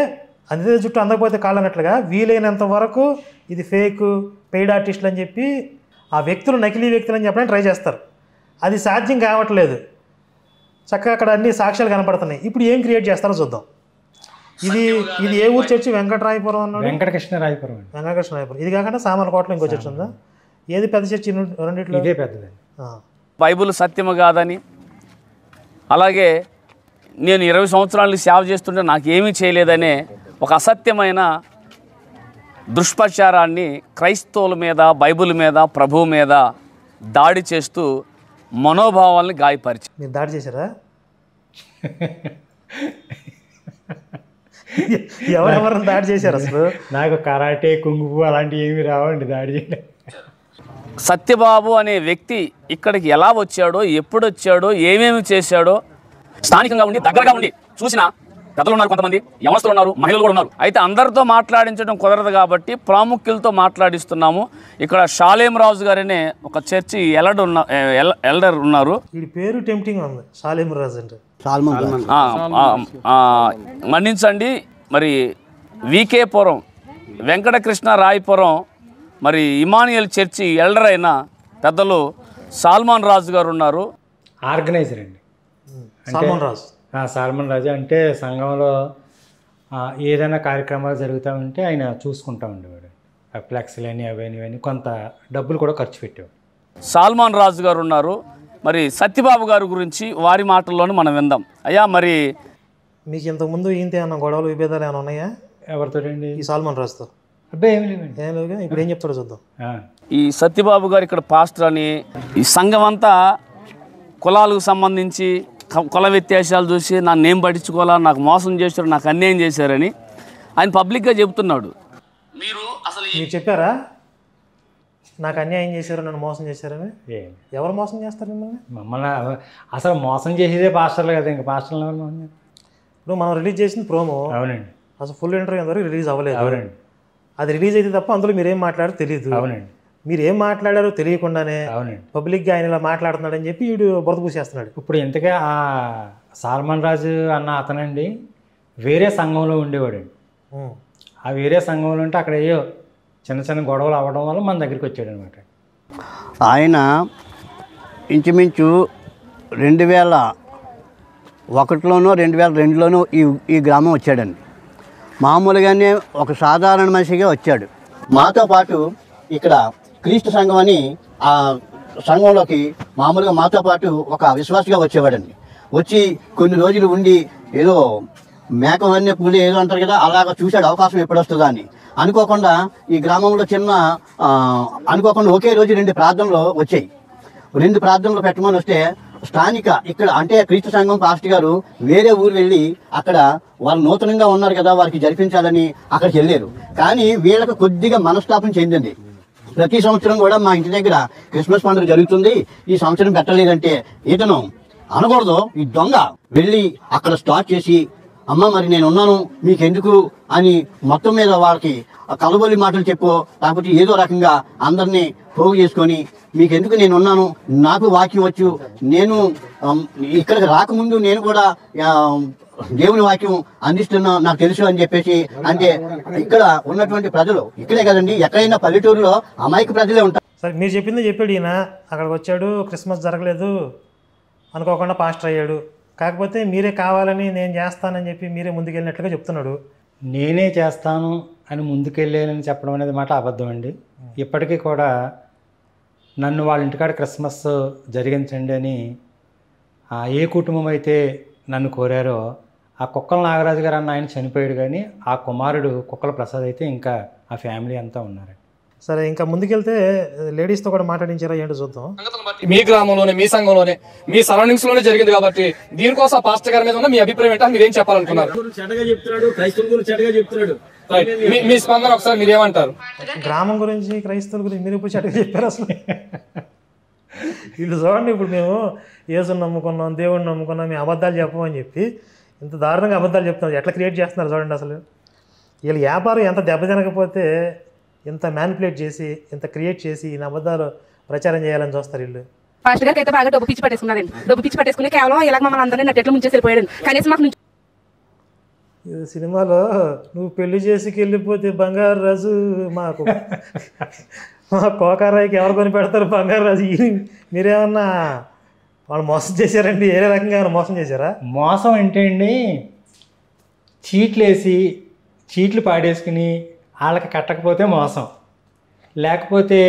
అంతే చుట్టూ అందకపోతే కాళ్ళు అన్నట్లుగా వీలైనంత వరకు ఇది ఫేక్ పెయిడ్ ఆర్టిస్టులు అని చెప్పి ఆ వ్యక్తులు నకిలీ వ్యక్తులు అని చెప్పడానికి ట్రై చేస్తారు. అది సాధ్యం కావట్లేదు. చక్కగా అక్కడ అన్ని సాక్ష్యాలు కనపడుతున్నాయి. ఇప్పుడు ఏం క్రియేట్ చేస్తారో చూద్దాం. ఇది ఏ ఊరు చర్చి? వెంకటరాయపురం అన్నాడు. వెంకటకృష్ణరాయపురం. వెంకటకృష్ణరాయపురం. ఇది కాకుండా సామర్లకోటలో ఇంకో చర్చి ఉందా? ఏది పెద్ద చర్చి రెండిట్లో? ఇదే పెద్దదండి. బైబిల్ సత్యము కాదని, అలాగే నేను 20 సంవత్సరాలు సేవ చేస్తుంటే నాకేమీ చేయలేదనే ఒక అసత్యమైన దుష్ప్రచారాన్ని క్రైస్తవుల మీద, బైబిల్ మీద, ప్రభువు మీద దాడి చేస్తూ మనోభావాల్ని గాయపరిచి. మీరు దాడి చేశారా? ఎవరెవరిని దాడి చేశారు అసలు? నాకు కరాటే, కుంగు అలాంటివి ఏమి రావండి దాడి చేయడం. సత్యబాబు అనే వ్యక్తి ఇక్కడికి ఎలా వచ్చాడో, ఎప్పుడు వచ్చాడో, ఏమేమి చేశాడో స్థానికంగా ఉండి దగ్గరగా ఉండి చూసిన పెద్దలు ఉన్నారు, కొంతమంది యవనస్తులు ఉన్నారు, మహిళలు కూడా ఉన్నారు. అయితే అందరితో మాట్లాడించడం కుదరదు కాబట్టి ప్రాముఖ్యులతో మాట్లాడిస్తున్నాము. ఇక్కడ షాలేం రాజు గారనే ఒక చర్చి ఎల్డర్ ఉన్నారు. వీడి పేరు టెంప్టింగ్ ఉంది, షాలేం రాజు అంటే. మన్నించండి, మరి వికేపురం వెంకటకృష్ణరాయపురం మరి ఇమానుయేల్ చర్చి ఎల్డర్ అయిన పెద్దలు సాల్మాన్ రాజు గారు ఉన్నారు. ఆర్గనైజర్ అండి సాల్మాన్ రాజు. సాల్మాన్ రాజు అంటే సంఘంలో ఏదైనా కార్యక్రమాలు జరుగుతూ ఉంటే ఆయన చూసుకుంటూ ఉండేవాడు. ఫ్లెక్స్లు అని అవన్నీ కొంత డబ్బులు కూడా ఖర్చు పెట్టేవాడు. సాల్మాన్ రాజు గారు ఉన్నారు. మరి సత్యబాబు గారి గురించి వారి మాటల్లోనే మనం విందాం. అయ్యా, మరి మీకు ఇంతకుముందు ఈంత ఏమన్నా గొడవలు విభేదాలు ఏమైనా ఉన్నాయా? ఎవరితో అండి? ఈ సాల్మాన్ రాజుతో. అబ్బాయి ఏమి లేవండి. ఏం లేవుగా. ఇప్పుడు ఏం చెప్తాడో చూద్దాం. ఈ సత్యబాబు గారు ఇక్కడ పాస్టర్ అని, ఈ సంఘం అంతా కులాలకు సంబంధించి కుల వ్యత్యాసాలు చూసి నన్ను ఏం పట్టించుకోవాలా, నాకు మోసం చేశారు, నాకు అన్యాయం చేశారని ఆయన పబ్లిక్గా చెబుతున్నాడు. మీరు చెప్పారా నాకు అన్యాయం చేశారు, నన్ను మోసం చేశారని? ఎవరు మోసం చేస్తారు మిమ్మల్ని? మమ్మల్ని అసలు మోసం చేసేదే పాస్టర్లు కదా, ఇంకా పాస్టర్లు ఎవరు మోసం చేస్తారు? ఇప్పుడు మనం రిలీజ్ చేసింది ప్రోమో. అవునండి. అసలు ఫుల్ ఇంటర్వ్యూ అందరూ రిలీజ్ అవ్వలేదు. అవునండి. అది రిలీజ్ అయితే తప్ప అందులో మీరేం మాట్లాడారో తెలియదు. అవునండి. మీరు ఏం మాట్లాడారో తెలియకుండానే అవునండి. పబ్లిక్గా ఆయన ఇలా మాట్లాడుతున్నాడని చెప్పి వీడు బురద పూసేస్తున్నాడు. ఇప్పుడు ఇంతగా ఆ సాల్మన్ రాజు అన్న అతనండి వేరే సంఘంలో ఉండేవాడండి. ఆ వేరే సంఘంలో ఉంటే అక్కడ ఏయో చిన్న చిన్న గొడవలు అవ్వడం వల్ల మన దగ్గరికి వచ్చాడు అనమాట. ఆయన ఇంచుమించు 2001లోనో 2002లోనో ఈ గ్రామం వచ్చాడండి. మామూలుగానే ఒక సాధారణ మనిషిగా వచ్చాడు. మాతో పాటు ఇక్కడ క్రీస్తు సంఘం అని ఆ సంఘంలోకి మామూలుగా మాతో పాటు ఒక విశ్వాసిగా వచ్చేవాడండి. వచ్చి కొన్ని రోజులు ఉండి ఏదో మేకవన్నీ పులి ఏదో అంటారు కదా, అలాగ చూశాడు అవకాశం ఎప్పుడు వస్తుందా అని. అనుకోకుండా ఈ గ్రామంలో అనుకోకుండా ఒకే రోజు 2 ప్రార్థనలు వచ్చాయి. 2 ప్రార్థనలు పెట్టమని వస్తే స్థానిక ఇక్కడ అంటే క్రీస్తు సంఘం పాస్టర్ గారు వేరే ఊరు వెళ్ళి అక్కడ వాళ్ళు నూతనంగా ఉన్నారు కదా వారికి జరిపించాలని అక్కడికి వెళ్ళారు. కానీ వీళ్ళకి కొద్దిగా మనస్తాపం చెందింది. ప్రతి సంవత్సరం కూడా మా ఇంటి దగ్గర క్రిస్మస్ పండుగ జరుగుతుంది, ఈ సంవత్సరం పెట్టలేదంటే ఇతను అనకూడదు ఈ దొంగ వెళ్ళి అక్కడ స్టార్ట్ చేసి అమ్మ మరి నేను ఉన్నాను మీకెందుకు అని మొత్తం మీద వాళ్ళకి కలబొల్లి మాటలు చెప్పో లేకపోతే ఏదో రకంగా అందరినీ పోగు చేసుకొని మీకెందుకు నేను ఉన్నాను, నాకు వాక్యం వచ్చు, నేను ఇక్కడికి రాకముందు నేను కూడా దేవుని వాక్యం అందిస్తున్నా నాకు తెలుసు అని చెప్పేసి. అంటే ఇక్కడ ఉన్నటువంటి ప్రజలు ఇక్కడే కదండి, ఎక్కడైనా పల్లెటూరులో అమాయక ప్రజలే ఉంటారు. సరే మీరు చెప్పింది చెప్పాడు ఈయన. అక్కడికి వచ్చాడు, క్రిస్మస్ జరగలేదు అనుకోకుండా పాస్టర్ అయ్యాడు. కాకపోతే మీరే కావాలని నేను చేస్తానని చెప్పి మీరే ముందుకెళ్ళినట్లుగా చెప్తున్నాడు. నేనే చేస్తాను అని ముందుకెళ్ళానని చెప్పడం అనేది మాట అబద్ధం అండి. ఇప్పటికీ కూడా నన్ను వాళ్ళ ఇంటికాడ క్రిస్మస్ జరిగించండి అని ఏ కుటుంబం అయితే నన్ను కోరారో ఆ కుక్కల నాగరాజు గారు అన్న ఆయన చనిపోయాడు, కానీ ఆ కుమారుడు కుక్కల ప్రసాద్ అయితే ఇంకా ఆ ఫ్యామిలీ అంతా ఉన్నారు. సరే ఇంకా ముందుకెళ్తే లేడీస్తో కూడా మాట్లాడించారా ఏంటో చూద్దాం. మీ గ్రామంలోనే మీ సంఘంలోనే మీ సరౌండింగ్స్ లోనే జరిగింది కాబట్టి దీనికోసం పాస్టర్ గారి మీద ఉన్న మీ అభిప్రాయం ఏంటో మీరేం చెప్పాలనుకున్నారు? మీ స్పందన ఒకసారి మీరేమంటారు? గ్రామం గురించి క్రైస్తవుల గురించి మీరు ఇప్పుడు చెడ్డగా చెప్పారు అసలు. వీళ్ళు చూడండి, ఇప్పుడు మేము యేసుని నమ్ముకున్నాం, దేవుడిని నమ్ముకున్నాం, మేము అబద్ధాలు చెప్పమని చెప్పి ఇంత దారుణంగా అబద్ధాలు చెప్తున్నారు. ఎట్లా క్రియేట్ చేస్తున్నారు చూడండి. అసలు వీళ్ళ వ్యాపారం ఎంత దెబ్బతినకపోతే ఇంత మ్యానిపులేట్ చేసి ఇంత క్రియేట్ చేసి ఈ అబద్ధాలు ప్రచారం చేయాలని చూస్తారు వీళ్ళు. పాస్టర్ గారికి అయితే బాగా డబ్బు పిచ్చి పట్టేసుకున్నారండి. డబ్బు పిచ్చి పట్టేసుకుని కేవలం ఇలా మమ్మల్ని అందరినీ నట్టెట్లు ముంచేసి వెళ్ళిపోయాడు. కనీసం మాకు సినిమాలో నువ్వు పెళ్లి చేసికి వెళ్ళిపోతే బంగారు రాజు మా కోకారాయికి ఎవరు కొని పెడతారు బంగారు రాజు. మీరేమన్నా వాళ్ళు మోసం చేశారండి? ఏ రకంగా మోసం చేశారా? మోసం అంటే అండి, చీట్లు పాడేసుకుని వాళ్ళకి కట్టకపోతే మోసం, లేకపోతే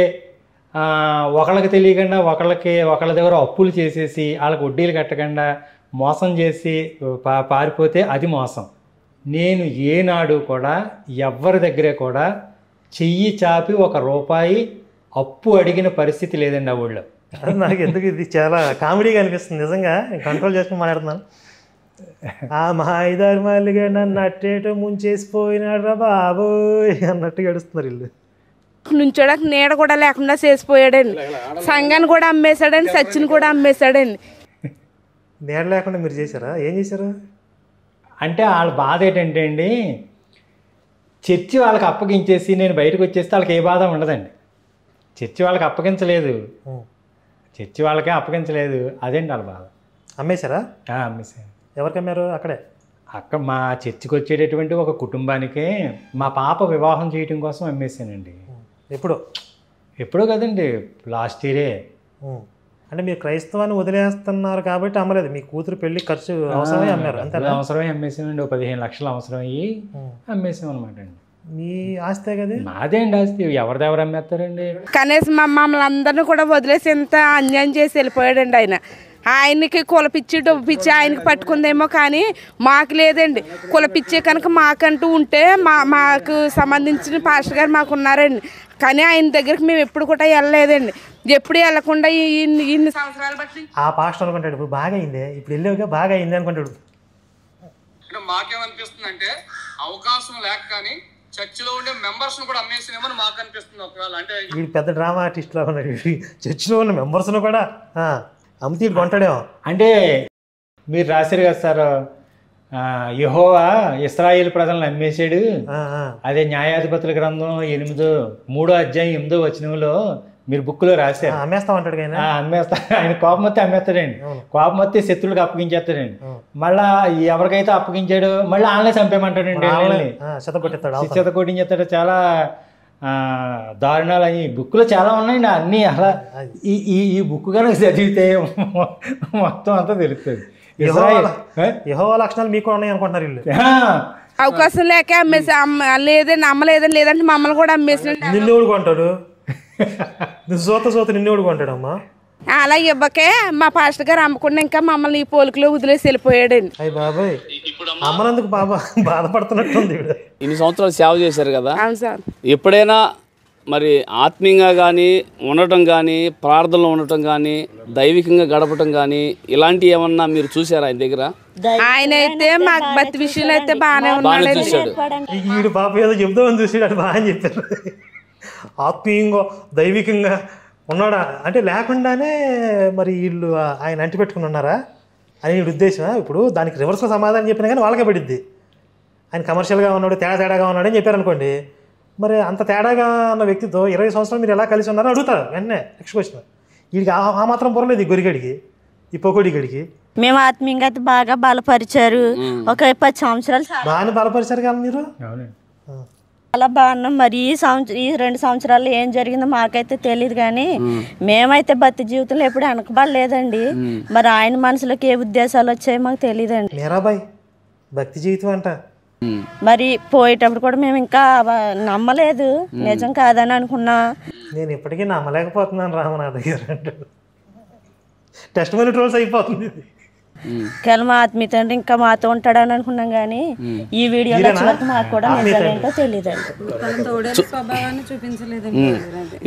ఒకళ్ళకి తెలియకుండా ఒకళ్ళ దగ్గర అప్పులు చేసేసి వాళ్ళకి వడ్డీలు కట్టకుండా మోసం చేసి పారిపోతే అది మోసం. నేను ఏనాడు కూడా ఎవరి దగ్గర కూడా చెయ్యి చాపి ₹1 అప్పు అడిగిన పరిస్థితి లేదండి ఆ ఊళ్ళో. నాకు ఎందుకు ఇది చాలా కామెడీగా అనిపిస్తుంది నిజంగా. నేను కంట్రోల్ చేసుకుని మాట్లాడుతున్నాను. ఆ మా 5-6 మైళ్ళుగా నన్ను అట్టేటో ముంచేసిపోయినాడు రా బాబోయ్ అన్నట్టు గడుస్తున్నారు వీళ్ళు. నుంచోడానికి నీడ కూడా లేకుండా చేసిపోయాడండి. సంఘాన్ని కూడా అమ్మేశాడండి, సచ్చిని కూడా అమ్మేశాడండి. నీడ లేకుండా మీరు చేశారా? ఏం చేశారు అంటే వాళ్ళ బాధ ఏంటంటే అండి, చర్చి వాళ్ళకి అప్పగించేసి నేను బయటకు వచ్చేస్తే వాళ్ళకి ఏ బాధ ఉండదండి. చర్చి వాళ్ళకి అప్పగించలేదు, అదేంటి వాళ్ళ బాధ. అమ్మేశారా? అమ్మేశాను. ఎవరికి అమ్మారు? అక్కడ మా చర్చికి వచ్చేటటువంటి ఒక కుటుంబానికే మా పాప వివాహం చేయడం కోసం అమ్మేశానండి. ఎప్పుడో కదండి, లాస్ట్ ఇయరే. అంటే మీరు క్రైస్తవాన్ని వదిలేస్తున్నారు కాబట్టి అమ్మలేదు, మీ కూతురు పెళ్లి ఖర్చు అవసరమే అమ్మారు. అంతే, అవసరమే అమ్మేసానండి. 15 లక్షలు అవసరం అయ్యి అమ్మేసాం అనమాట అండి. మీ ఆస్తే కదా? మాదే అండి ఆస్తి, ఎవరు అమ్మేస్తారండి. కనీసం మమ్మల్ని అందరినీ కూడా వదిలేసి ఎంత అన్యాయం చేసి వెళ్ళిపోయాడండి ఆయన. ఆయనకి కులపిచ్చి డబ్బు పిచ్చి ఆయనకి పట్టుకుందేమో కానీ మాకు లేదండి. కులపిచ్చే కనుక మాకంటూ ఉంటే మాకు సంబంధించిన పాస్టర్ గారు మాకు ఉన్నారండి. కానీ ఆయన దగ్గరికి మేము ఎప్పుడు కూడా వెళ్ళలేదండి. ఎప్పుడు వెళ్ళకుండా ఇన్ని సంవత్సరాలు బట్టి ఆ పాస్టర్ అనుకుంటాడు ఇప్పుడు బాగా అయిందే, ఇప్పుడు వెళ్ళేవిగా బాగా అయింది అనుకుంటాడు. మాకేమనిపిస్తుంది అంటే అవకాశం లేక కానీ చర్చిలో ఉండే మెంబర్స్ కూడా అమ్మేసినేమో మాకు అనిపిస్తుంది. ఒకవేళ అంటే వీడు పెద్ద డ్రామా ఆర్టిస్ట్ లా ఉన్నాడు. చర్చిలో ఉన్న మెంబర్స్ కూడా అమ్మితీడు కొంటాడేమో. అంటే మీరు రాశారు కదా సార్, యెహోవా ఇశ్రాయేలు ప్రజలను అమ్మేశాడు. ఆ, ఆ. అదే న్యాయాధిపతుల గ్రంథం 3వ అధ్యాయం 8వ వచనంలో మీరు బుక్లో రాశారు. అమ్మేస్తామంటాడు ఆయన. అమ్మేస్తా, ఆయన కోపం వస్తే అమ్మేస్తాడండి. కోపం వస్తే శత్రువులకు అప్పగించేస్తాడండి. మళ్ళా ఎవరికైతే అప్పగించాడో మళ్ళీ వాళ్ళనే చంపేయమంటాడండి. శత కొట్టించేస్తాడు. చాలా దారుణాలు అని బుక్లో చాలా ఉన్నాయండి అన్నీ. అలా ఈ బుక్ కనుక చదివితే మొత్తం అంతా తెలుస్తుంది. యెహోవా లక్షణాలు మీకు ఉన్నాయి అనుకుంటున్నారు వీళ్ళు. అవకాశం లేక అమ్మేసి లేదండి, అమ్మలేదని లేదంటే మమ్మల్ని కూడా అమ్మేసి నిన్ను ఊడుకుంటాడు. నిన్ను ఊడుకుంటాడమ్మా. అలా ఇవ్వకే మా పాస్టర్ గారు అమ్మకుండా ఇంకా మమ్మల్ని ఈ పోలికలో వదిలేసి వెళ్ళిపోయాడండి. అయ్యి బాబాయ్, అమ్మనందుకు బాధపడుతున్నట్టుంది. ఇన్ని సంవత్సరాలు సేవ చేశారు కదా, అవును సార్. ఎప్పుడైనా మరి ఆత్మీయంగా కానీ ఉండటం కానీ, ప్రార్థనలో ఉండటం కానీ, దైవికంగా గడపటం కానీ ఇలాంటివి ఏమన్నా మీరు చూసారా ఆయన దగ్గర? ఆయన అయితే మాకు భక్తి విషయంలో అయితే బాగానే చూశాడు. వీడు పాప ఏదో చెప్దామని చూసాడు, అది బాగా చెప్పారు. ఆత్మీయంగా దైవికంగా ఉన్నాడా అంటే లేకుండానే మరి వీళ్ళు ఆయన అంటి పెట్టుకుని ఉన్నారా అని వీడి ఉద్దేశం. ఇప్పుడు దానికి రివర్స్లో సమాధానం చెప్పినా కానీ వాళ్ళకే పడిద్ది. ఆయన కమర్షియల్గా ఉన్నాడు, తేడాగా ఉన్నాడు అని చెప్పారు అనుకోండి. మరి అంత తేడాగా ఉన్న వ్యక్తితో 20 సంవత్సరాలు మీరు ఎలా కలిసి ఉన్నారో అడుగుతారు వెంటనే. నెక్స్ట్ క్వశ్చన్, వీడికి ఆ మాత్రం పొరలేదు ఈ గొరిగడికి, ఈ పొకోడి గడికి. మేము ఆత్మీయంగా అయితే బాగా బలపరిచారు. ఒక 10 సంవత్సరాలు బాగానే బలపరిచారు కదా మీరు. చాలా బాగున్నాం. మరి ఈ 2 సంవత్సరాల్లో ఏం జరిగిందో మాకైతే తెలియదు, కానీ మేమైతే భక్తి జీవితంలో ఎప్పుడు వెనకబడలేదండి. మరి ఆయన మనసులోకి ఏ ఉద్దేశాలు వచ్చాయో మాకు తెలియదండి. మీరాబాయ్ భక్తి జీవితం అంట. మరి పోయేటప్పుడు కూడా మేము ఇంకా నమ్మలేదు, నిజం కాదని అనుకున్నా. నేను ఇప్పటికీ నమ్మలేకపోతున్నాను రామనాథ్ గారు అంటాడు. టెస్ట్ మనీ ట్రోల్స్ అయిపోతుంది. మా ఆత్మీయ తండ్రి ఇంకా మాతో ఉంటాడని అనుకున్నాం, కానీ ఈ వీడియోలో వచ్చే వరకు మాకు కూడా ఏంటో తెలియదండి.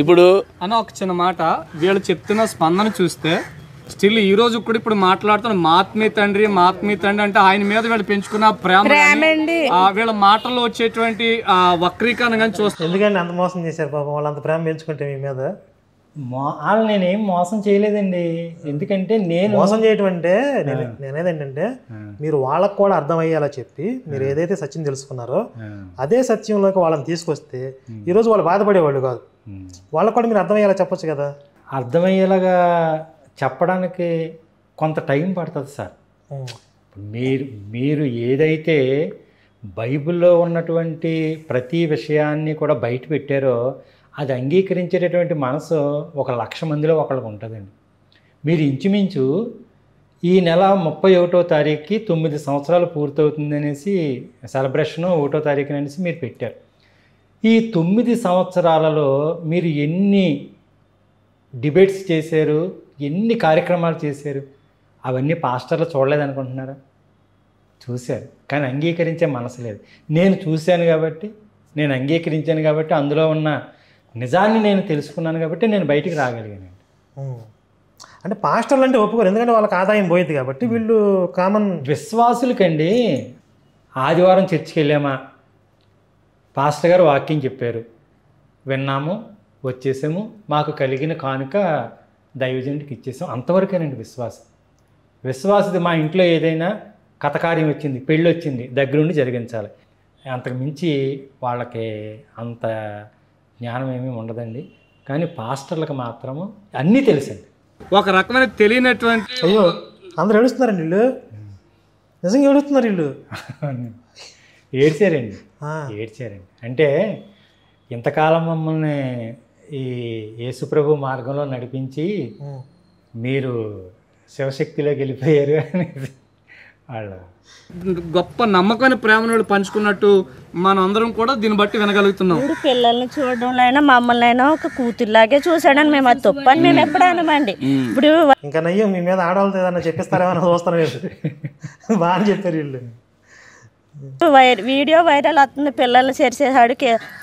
ఇప్పుడు అన్న ఒక చిన్న మాట, వీళ్ళు చెప్తున్న స్పందన చూస్తే స్టిల్ ఈ రోజు కూడా ఇప్పుడు మాట్లాడుతున్న మా ఆత్మీయ తండ్రి అంటే ఆయన మీద వీళ్ళు పెంచుకున్న ప్రేమ, వీళ్ళ మాటల్లో వచ్చేటువంటి వక్రీకరణ కానీ చూస్తాం. ఎందుకంటే అంత మోసం చేశారు పాపం వాళ్ళు, అంత ప్రేమ పెంచుకుంటే మీ మీద. వాళ్ళు నేనేం మోసం చేయలేదండి. ఎందుకంటే నేను మోసం చేయటం అంటే నేనేదేంటంటే మీరు వాళ్ళకు కూడా అర్థమయ్యేలా చెప్పి మీరు ఏదైతే సత్యం తెలుసుకున్నారో అదే సత్యంలోకి వాళ్ళని తీసుకొస్తే ఈరోజు వాళ్ళు బాధపడేవాళ్ళు కాదు. వాళ్ళకు కూడా మీరు అర్థమయ్యేలా చెప్పొచ్చు కదా. అర్థమయ్యేలాగా చెప్పడానికి కొంత టైం పడుతుంది సార్. మీరు ఏదైతే బైబిల్లో ఉన్నటువంటి ప్రతి విషయాన్ని కూడా బయట పెట్టారో అది అంగీకరించేటటువంటి మనసు 1,00,000 మందిలో ఒకళ్ళకి ఉంటుందండి. మీరు ఇంచుమించు ఈ నెల 31వ తారీఖుకి 9 సంవత్సరాలు పూర్తవుతుంది అనేసి సెలబ్రేషను 1వ తారీఖున అనేసి మీరు పెట్టారు. ఈ 9 సంవత్సరాలలో మీరు ఎన్ని డిబేట్స్ చేశారు, ఎన్ని కార్యక్రమాలు చేశారు? అవన్నీ పాస్టర్లు చూడలేదనుకుంటున్నారా? చూశారు, కానీ అంగీకరించే మనసు లేదు. నేను చూశాను కాబట్టి, నేను అంగీకరించాను కాబట్టి, అందులో ఉన్న నిజాన్ని నేను తెలుసుకున్నాను కాబట్టి నేను బయటికి రాగలిగాను. అంటే పాస్టర్లు అంటే ఒప్పుకోరు, ఎందుకంటే వాళ్ళకి ఆదాయం పోయింది కాబట్టి. వీళ్ళు కామన్ విశ్వాసులకండి ఆదివారం చర్చికి వెళ్ళామా, పాస్టర్ గారు వాక్యం చెప్పారు, విన్నాము, వచ్చేసాము, మాకు కలిగిన కానుక దైవజనుడికి ఇచ్చేసాం, అంతవరకేనండి విశ్వాసం. విశ్వాసది మా ఇంట్లో ఏదైనా కథకార్యం వచ్చింది, పెళ్ళి వచ్చింది, దగ్గరుండి జరిగించాలి. అంతకు మించి వాళ్ళకి అంత జ్ఞానం ఏమీ ఉండదండి. కానీ పాస్టర్లకు మాత్రము అన్నీ తెలుసండి. ఒక రకమైన తెలియనటువంటి అయ్యో అందరూ ఏడుస్తున్నారండి వీళ్ళు, నిజంగా ఏడుస్తున్నారు వీళ్ళు. ఏడ్చారండి. అంటే ఇంతకాలం మమ్మల్ని ఈ యేసుప్రభు మార్గంలో నడిపించి మీరు శివశక్తిలోకి వెళ్ళిపోయారు అని వాళ్ళు గొప్ప నమ్మకమైన ప్రేమను పంచుకున్నట్టు మనం అందరం కూడా దీన్ని బట్టి వినగలుగుతున్నాం. ఇప్పుడు పిల్లల్ని చూడడంలో అయినా మమ్మల్ని అయినా ఒక కూతురులాగే చూసాడని మేము అది తప్పు అని మేము ఎప్పుడు అనమండి. ఇప్పుడు ఇంకా నయ్యం మీ మీద ఆడవాళ్ళతో ఏదన్నా చెప్పిస్తారేమో చూస్తాను బాగా చెప్పారు వీళ్ళు. వీడియో వైరల్ అవుతుంది, పిల్లల్ని చేర్చేసాడు,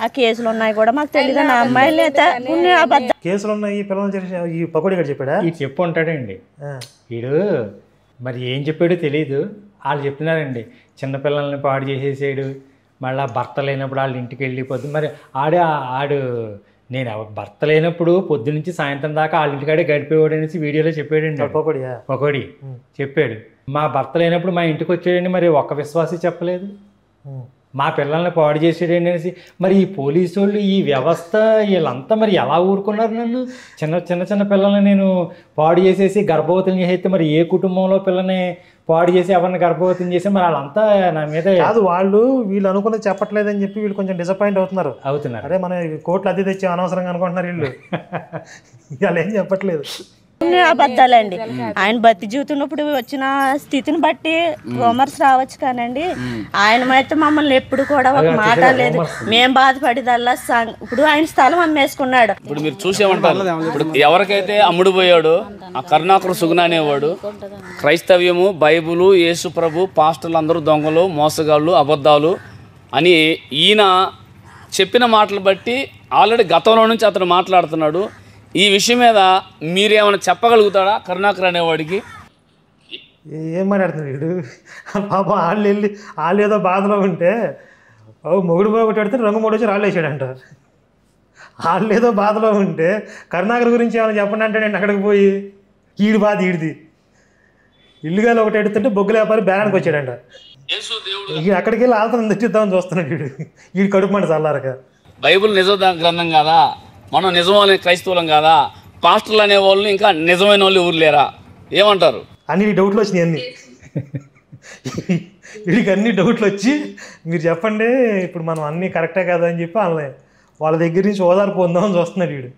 ఆ కేసులు ఉన్నాయి కూడా మాకు తెలియదు. నా అమ్మాయిలు కేసులు ఉన్నాయి, పిల్లల్ని చేర్చే ఈ పకోడీ గారు చెప్పాడా? ఇది చెప్పు ఉంటాడండి వీడు. మరి ఏం చెప్పాడో తెలియదు. వాళ్ళు చెప్తున్నారండి చిన్నపిల్లల్ని పాడు చేసేసాడు, మళ్ళీ భర్త లేనప్పుడు వాళ్ళ ఇంటికి వెళ్ళిపోతుంది. మరి ఆడు నేను భర్త లేనప్పుడు పొద్దు నుంచి సాయంత్రం దాకా వాళ్ళ ఇంటికాడే గడిపేవాడు అనేసి వీడియోలో చెప్పాడండి. పకోడి చెప్పాడు. మా భర్త లేనప్పుడు మా ఇంటికి వచ్చాడండి, మరి ఒక్క విశ్వాసి చెప్పలేదు. మా పిల్లల్ని పాడు చేసాడండి అనేసి. మరి ఈ పోలీసు వాళ్ళు, ఈ వ్యవస్థ, వీళ్ళంతా మరి ఎలా ఊరుకున్నారు నన్ను? చిన్న పిల్లల్ని నేను పాడు చేసేసి గర్భవతిని చేస్తే మరి ఏ కుటుంబంలో పిల్లని పాడు చేసి ఎవరిని గర్భవతిని చేసి మరి వాళ్ళంతా నా మీద కాదు, వాళ్ళు వీళ్ళు అనుకున్నది చెప్పట్లేదని చెప్పి వీళ్ళు కొంచెం డిసప్పాయింట్ అవుతున్నారు. అరే మనం కోట్లు అద్దె తెచ్చి అనవసరంగా అనుకుంటున్నారు వీళ్ళు. వాళ్ళు ఏం చెప్పట్లేదు. అబద్ధాలండి. ఆయన బతి జీవితున్నప్పుడు వచ్చిన స్థితిని బట్టి రూమర్స్ రావచ్చు కానండి, ఆయన అయితే మమ్మల్ని ఎప్పుడు కూడా ఒక మాట లేదు. మేం బాధపడేదల్లా ఇప్పుడు ఆయన స్థలం అమ్మేసుకున్నాడు. ఇప్పుడు మీరు చూసేమంటారు, ఇప్పుడు ఎవరికైతే అమ్ముడు పోయాడో ఆ కరుణాకర్ సుగుణ అనేవాడు క్రైస్తవ్యము, బైబులు, యేసు ప్రభు, పాస్టర్లు అందరూ దొంగలు, మోసగాళ్ళు, అబద్ధాలు అని ఈయన చెప్పిన మాటలు బట్టి ఆల్రెడీ గతంలో నుంచి అతను మాట్లాడుతున్నాడు. ఈ విషయం మీద మీరేమైనా చెప్పగలుగుతాడా కరుణాకర్ అనేవాడికి? ఏం మాట్లాడుతున్నాడు వీడు? పాప వాళ్ళు ఏదో బాధలో ఉంటే మొగుడు పోగొట్టి పెడితే రంగు మూడు వచ్చి రాళ్ళు వేసాడంట. వాళ్ళు ఏదో బాధలో ఉంటే కరుణాకర్ గురించి ఏమైనా చెప్పండి అంటే నేను అక్కడికి పోయి ఈడు బాధ ఈడిది, ఇల్లుగాలు ఒకటి ఎడుతుంటే బొగ్గులు వ్యాపారి బేరానికి వచ్చాడంట. అక్కడికి వెళ్ళి ఆల్తను తెచ్చిద్దామని చూస్తున్నాడు వీడు. వీడు కడుపు మంట చల్లారక. బైబుల్ నిజ గ్రంథం కాదా? మనం నిజమైన క్రైస్తవులం కాదా? పాస్టర్లు అనే వాళ్ళు ఇంకా నిజమైన వాళ్ళు ఊరు లేరా? ఏమంటారు? అన్ని డౌట్లు వచ్చినాయి. వీడికి అన్ని డౌట్లు వచ్చి మీరు చెప్పండి ఇప్పుడు మనం అన్నీ కరెక్టే కదా అని చెప్పి వాళ్ళ దగ్గర నుంచి ఓదార్పు పొందామని చూస్తున్నాడు వీడు.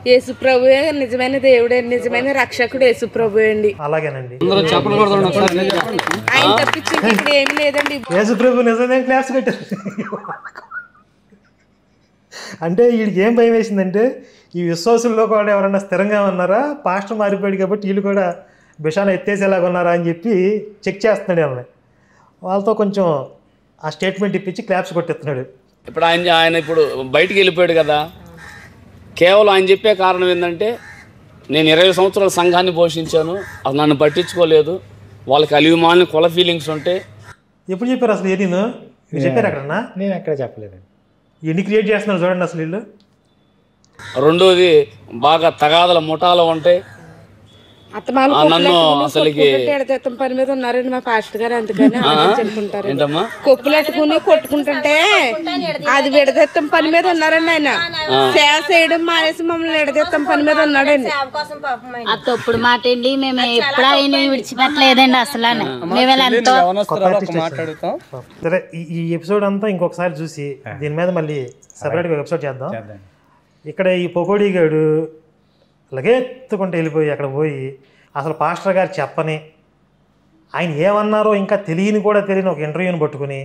యేసుప్రభువే నిజమైన దేవుడే, నిజమైన రక్షకుడు యేసుప్రభు అండి. అలాగేనండి, ఆయన తప్పించి ఇక్కడ ఏమి లేదండి. యేసుప్రభు నిజమైన క్లాస్ పెట్టారు. అంటే వీడికి ఏం భయం వేసిందంటే ఈ విశ్వాసుల్లో కూడా ఎవరన్నా స్థిరంగా ఉన్నారా, పాస్టర్ మారిపోయాడు కాబట్టి వీళ్ళు కూడా బిషాన్ని ఎత్తేసేలాగా ఉన్నారా అని చెప్పి చెక్ చేస్తున్నాడు వాళ్ళని. వాళ్ళతో కొంచెం ఆ స్టేట్మెంట్ ఇప్పించి క్లాప్స్ కొట్టిస్తున్నాడు. ఇప్పుడు ఆయన ఇప్పుడు బయటికి వెళ్ళిపోయాడు కదా, కేవలం ఆయన చెప్పే కారణం ఏంటంటే నేను 20 సంవత్సరాల సంఘాన్ని పోషించాను, అది నన్ను పట్టించుకోలేదు, వాళ్ళకి అలివిమాలిన కుల ఫీలింగ్స్ ఉంటే. ఎప్పుడు చెప్పారు అసలు? మీరు చెప్పారు అక్కడన్నా? నేను ఎక్కడ చెప్పలేదండి. ఎన్ని క్రియేట్ చేస్తున్నారు చూడండి అసలు వీళ్ళు. రెండోది బాగా తగాదల ముఠాలు ఉంటాయి. నన్ను అసలుకి పని మీద ఉన్నారండి మా పాస్టర్ గారు, అందుకని చెప్పుకుంటారు. ఏంటమ్మా కొప్పులెట్టుకుని కొట్టుకుంటుంటే అది విడదెత్తం పని మీద ఉన్నారండి. ఆయన సేవ చేయడం మానేసి మమ్మల్ని విడదెత్తం పని మీద ఉన్నాడండి. ఆ తప్పుడు మాట అండి, మేము ఎప్పుడు ఆయన విడిచిపెట్టలేదండి అసలు. సరే, ఈ ఎపిసోడ్ అంతా ఇంకొకసారి చూసి దీని మీద మళ్ళీ సపరేట్గా ఎపిసోడ్ చేద్దాం. ఇక్కడ ఈ పకోడీ గాడు లగెత్తుకుంటూ వెళ్ళిపోయి అక్కడ పోయి అసలు పాస్టర్ గారు చెప్పని, ఆయన ఏమన్నారో ఇంకా తెలియని ఒక ఇంటర్వ్యూని పట్టుకుని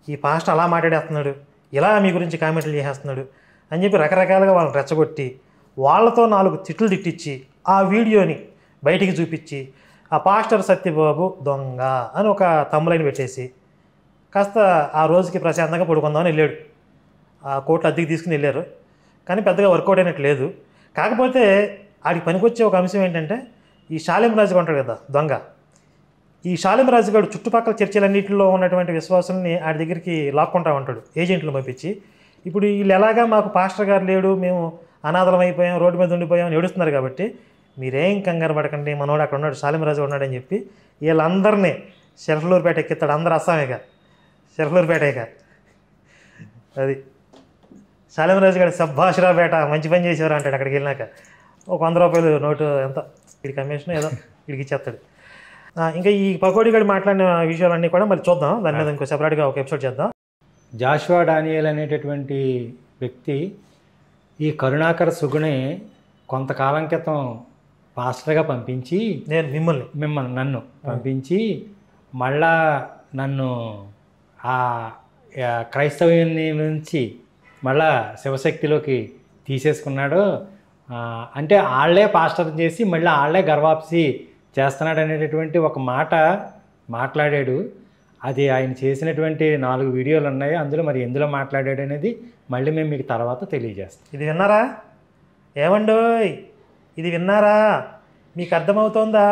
ఈ పాస్టర్ అలా మాట్లాడేస్తున్నాడు, ఇలా మీ గురించి కామెంట్లు చేసేస్తున్నాడు అని చెప్పి రకరకాలుగా వాళ్ళని రెచ్చగొట్టి వాళ్ళతో 4 తిట్లు తిట్టించి ఆ వీడియోని బయటికి చూపించి ఆ పాస్టర్ సత్యబాబు దొంగ అని ఒక తమ్ములైన పెట్టేసి కాస్త ఆ రోజుకి ప్రశాంతంగా పడుకుందామని వెళ్ళాడు. ఆ కోట్లు అద్దెకి తీసుకుని వెళ్ళారు, కానీ పెద్దగా వర్కౌట్ అయినట్టు లేదు. కాకపోతే ఆడికి పనికొచ్చే ఒక అంశం ఏంటంటే ఈ షాలేం రాజుగా ఉంటాడు కదా దొంగ, ఈ షాలేం రాజు గారు చుట్టుపక్కల చర్చలన్నింటిలో ఉన్నటువంటి విశ్వాసుల్ని ఆడి దగ్గరికి లాక్కుంటా ఉంటాడు ఏజెంట్లు పంపించి. ఇప్పుడు వీళ్ళు ఎలాగా మాకు పాస్టర్ గారు లేడు, మేము అనాథలం అయిపోయాం, రోడ్డు మీద ఉండిపోయాం అని ఏడుస్తున్నారు కాబట్టి మీరేం కంగారు పడకండి, మనోడు అక్కడ ఉన్నాడు, షాలేం రాజు ఉన్నాడని చెప్పి వీళ్ళందరినీ షెర్ఫ్లూరుపేట ఎక్కిస్తాడు. అందరూ అస్సామేగా, షెర్ఫ్లూరుపేటేగా. అది షాలేం రాజు గారు సబ్బాషరాపేట మంచి పని చేసేవారు అంటాడు. అక్కడికి వెళ్ళినాక ఒక 100 రూపాయలు నోటు ఎంత వీడి కమిషన్ ఏదో వీడికి ఇచ్చేస్తాడు. ఇంకా ఈ పకోడీ గడి మాట్లాడిన విషయాలన్నీ కూడా మళ్ళీ చూద్దాం, దాని మీద ఇంకో సెపరేట్గా ఒక ఎపిసోడ్ చేద్దాం. జాషువా డానియల్ అనేటటువంటి వ్యక్తి ఈ కరుణాకర్ సుగుణే కొంతకాలం క్రితం పాస్టర్గా పంపించి, నన్ను పంపించి మళ్ళా నన్ను ఆ క్రైస్తవ్యాన్ని నుంచి మళ్ళా శివశక్తిలోకి తీసేసుకున్నాడు. అంటే వాళ్ళే పాస్టర్ చేసి మళ్ళీ వాళ్ళే గర్వాప్సి చేస్తున్నాడు అనేటటువంటి ఒక మాట మాట్లాడాడు. అది ఆయన చేసినటువంటి 4 వీడియోలు ఉన్నాయి, అందులో మరి ఎందులో మాట్లాడాడు అనేది మళ్ళీ మేము మీకు తర్వాత తెలియజేస్తాం. ఇది విన్నారా ఏమండోయ్, ఇది విన్నారా, మీకు అర్థమవుతోందా?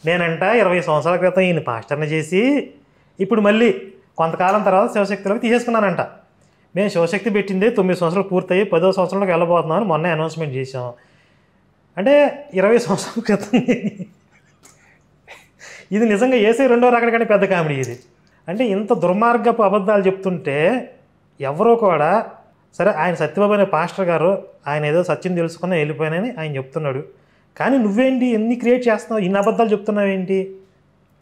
నేనంట 20 సంవత్సరాల క్రితం ఈయన పాస్టర్ని చేసి ఇప్పుడు మళ్ళీ కొంతకాలం తర్వాత శివశక్తిలోకి తీసేసుకున్నానంట. మేము శివశక్తి పెట్టిందే 9 సంవత్సరాలు పూర్తయి 10వ సంవత్సరంలోకి వెళ్ళబోతున్నామని మొన్న అనౌన్స్మెంట్ చేసాం. అంటే 20 సంవత్సరాల క్రితం. ఇది నిజంగా ఏసై 2వ రాకడ కానీ పెద్ద కామెడీ ఇది. అంటే ఇంత దుర్మార్గపు అబద్ధాలు చెప్తుంటే ఎవరో కూడా సరే ఆయన సత్యబాబు అనే పాస్టర్ గారు ఆయన ఏదో సత్యం తెలుసుకుని వెళ్ళిపోయానని ఆయన చెప్తున్నాడు, కానీ నువ్వేంటి ఎన్ని క్రియేట్ చేస్తున్నావు, ఇన్ని అబద్ధాలు చెప్తున్నావేంటి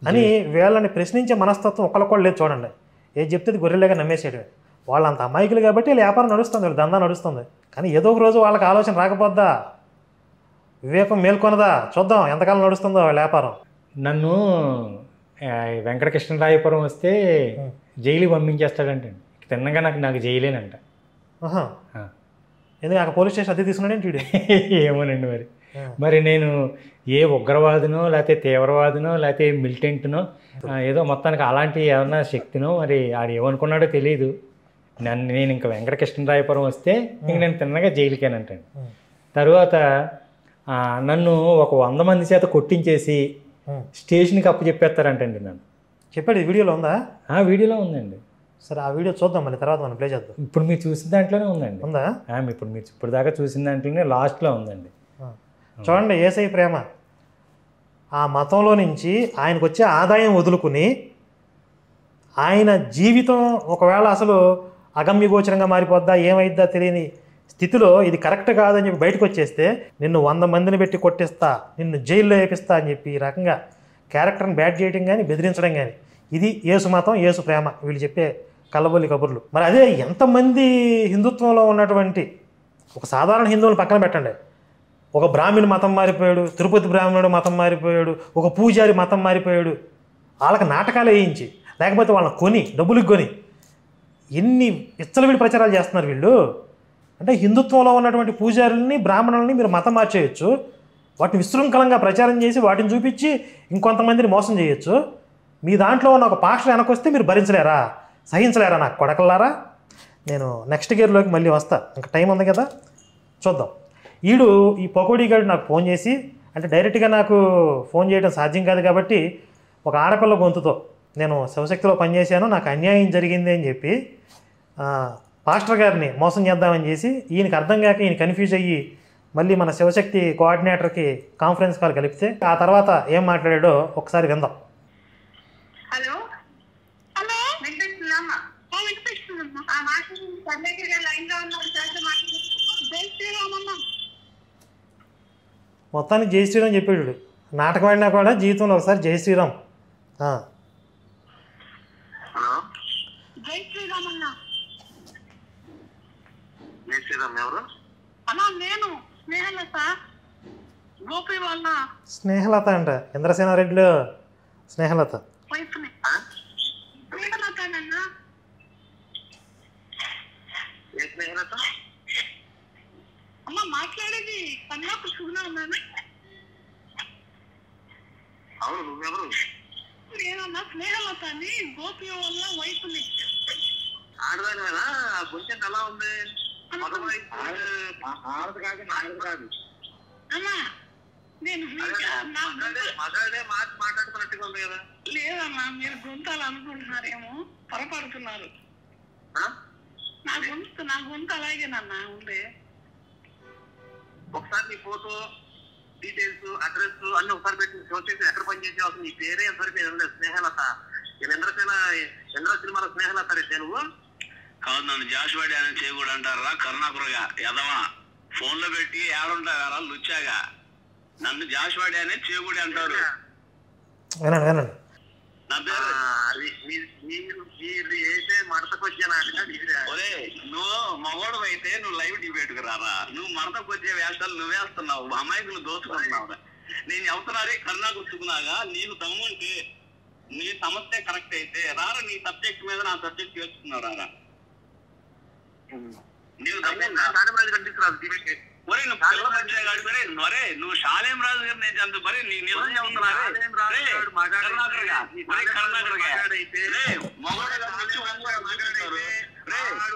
అని వీళ్ళని ప్రశ్నించే మనస్తత్వం ఒకళ్ళొకళ్ళు లేదు. చూడండి, ఏది చెప్తే గొర్రెలాగా నమ్మేసేయడమే. వాళ్ళంత అమాయకులు కాబట్టి వీళ్ళ వ్యాపారం నడుస్తుంది, వీళ్ళ దందా నడుస్తుంది. కానీ ఏదో ఒక రోజు వాళ్ళకి ఆలోచన రాకపోద్దా, వివేకం మేల్కొనదా, చూద్దాం ఎంతకాలం నడుస్తుందో వాళ్ళ వ్యాపారం. నన్ను వెంకటకృష్ణరాయపురం వస్తే జైలుకి పంపించేస్తాడంటే తిన్నగా నాకు జైలేనంట. ఎందుకు అక్కడ పోలీస్ స్టేషన్ అద్దె తీసుకున్నాడేంటి వీడు? ఏమోనండి మరి నేను ఏ ఉగ్రవాదినో లేకపోతే తీవ్రవాదినో లేకపోతే మిలిటెంట్నో ఏదో మొత్తానికి అలాంటి ఏమన్నా శక్తినో మరి ఆడు ఏమనుకున్నాడో తెలియదు. నేను ఇంకా వెంకటకృష్ణరాయపురం వస్తే ఇంక నేను తిన్నగా జైలుకేనంటాను. తర్వాత నన్ను ఒక 100 మంది చేత కొట్టించేసి స్టేషన్కి అప్పు చెప్పేస్తారంటండి. నన్ను చెప్పాడు. ఈ వీడియోలో ఉందా? వీడియోలో ఉందండి. సరే ఆ వీడియో చూద్దాం, మళ్ళీ తర్వాత మనం ప్లే చేద్దాం. ఇప్పుడు మీరు చూసిన దాంట్లోనే ఉందండి. ఉందా? ఇప్పుడు దాకా చూసిన దాంట్లోనే లాస్ట్లో ఉందండి. చూడండి యేసయ్య ప్రేమ. ఆ మతంలో నుంచి ఆయనకు వచ్చే ఆదాయం వదులుకుని ఆయన జీవితం ఒకవేళ అసలు అగమ్యగోచరంగా మారిపోద్దా ఏమైద్దా తెలియని స్థితిలో ఇది కరెక్ట్ కాదని చెప్పి బయటకు వచ్చేస్తే నిన్ను 100 మందిని పెట్టి కొట్టిస్తా, నిన్ను జైల్లో వేపిస్తా అని చెప్పి ఈ రకంగా క్యారెక్టర్ని బ్యాడ్ చేయడం కానీ బెదిరించడం కానీ ఇది యేసు మతం, యేసు ప్రేమ, వీళ్ళు చెప్పే కల్లబొల్లి కబుర్లు. మరి అదే ఎంతమంది హిందుత్వంలో ఉన్నటువంటి ఒక సాధారణ హిందువులను పక్కన పెట్టండి, ఒక బ్రాహ్మణ మతం మారిపోయాడు, తిరుపతి బ్రాహ్మణుడు మతం మారిపోయాడు, ఒక పూజారి మతం మారిపోయాడు, వాళ్ళకి నాటకాలు వేయించి లేకపోతే వాళ్ళని కొని డబ్బులకు కొని ఎన్ని విచ్చలవిడి ప్రచారాలు చేస్తున్నారు వీళ్ళు. అంటే హిందుత్వంలో ఉన్నటువంటి పూజారుల్ని బ్రాహ్మణుల్ని మీరు మతం మార్చేయచ్చు, వాటిని విశృంఖలంగా ప్రచారం చేసి వాటిని చూపించి ఇంకొంతమందిని మోసం చేయొచ్చు. మీ దాంట్లో ఉన్న ఒక పాస్టర్ వెనకొస్తే మీరు భరించలేరా, సహించలేరా నాకు కొడకల్లారా? నేను నెక్స్ట్ గేర్లోకి మళ్ళీ వస్తా, ఇంకా టైం ఉంది కదా చూద్దాం. ఈ పకోడీ గారు నాకు ఫోన్ చేసి, అంటే డైరెక్ట్గా నాకు ఫోన్ చేయడం సాధ్యం కాదు కాబట్టి ఒక ఆడపిల్ల గొంతుతో నేను శివశక్తిలో పనిచేశాను, నాకు అన్యాయం జరిగింది అని చెప్పి పాస్టర్ గారిని మోసం చేద్దామని చేసి ఈయనకి అర్థం కాక ఈయన కన్ఫ్యూజ్ అయ్యి మళ్ళీ మన శివశక్తి కోఆర్డినేటర్కి కాన్ఫరెన్స్ కాల్ కలిపితే ఆ తర్వాత ఏం మాట్లాడాడో ఒకసారి విందాం. హలో హలో వినిపిస్తుందమ్మా? వినిపిస్తుందమ్మా. ఆ మాట్లాడి లైన్లో ఉన్నారు. జై శ్రీరామమ్మ. మొత్తానికి జై శ్రీరామ్ చెప్పాడు. నాటకం ఆడినా కూడా జీవితంలో ఒకసారి జై శ్రీరామ్. జై శ్రీరామ్ అన్న. జై శ్రీరామ్ ఎవరు అన్నా? నేను స్నేహలత, గోపి వాళ్ళ స్నేహలత అంట, ఇంద్రసేనారెడ్డిలో స్నేహలత. వైఫ్ని. స్నేహలతనన్నా? ఏ స్నేహలత అమ్మ మాట్లాడేది కన్నాకు సుగుణా ఉన్నాను. అవును, నువ్వెవరు? నేనన్నా స్నేహలత అని, గోపి వాళ్ళ వైఫ్ని. ఆడదానివేనా? కొంచెం ఎలా ఉంది? ఆడదు కాదు అమ్మా నేను మగాడే మాట్లాడుతున్నట్టుగా ఉంది కదా. లేదమ్మా, మీరు గొంతాలు అనుకుంటున్నారేమో, పొరపడుతున్నారు. నా గొంతు అలాగేనన్నా ఉంది. ఒకసారి నీ ఫోటో డీటెయిల్స్ అడ్రస్ అన్ని ఒకసారి పెట్టి చూసేసి ఎక్కడ పనిచేసే అసలు నీ పేరే ఎంతవరకు లేదు. స్నేహలత, నేను ఇంద్ర సినిమాలో స్నేహలత రే నువ్వు కాదు. నన్ను జాషువాడి అని చేయకూడదు అంటారా? కరుణాకురగా ఎదవా ఫోన్ లో పెట్టి ఏడుంటారా లుచ్చాగా. నన్ను జాషువాడి అనే చేయకూడదు అంటారు. వినండి నా పేరు అయితే మడతకొచ్చానా? ఒరే నువ్వు మగోడు అయితే నువ్వు లైవ్ డిబేట్కు రారా. నువ్వు మడతకొచ్చే వేషాలు నువ్వేస్తున్నావు, అమాయకులు దోచుకుంటున్నావు. నేను చెబుతున్నారే కరుణాకు సుకున్నాగా, నీకు దమ్ముంటే నీ సమస్య కరెక్ట్ అయితే రారా, నీ సబ్జెక్ట్ మీద నా సబ్జెక్ట్ చేర్చుకున్నావు రారా. నీకు దమ్ము కనిపిస్తున్నారు డిబేట్. ఒరే నువ్వు పిల్ల మధ్య గడిపరే మరే నువ్వు షాలేం రాజు గారు నేను చందు మరి నీ నిజం చెబుతున్నారే.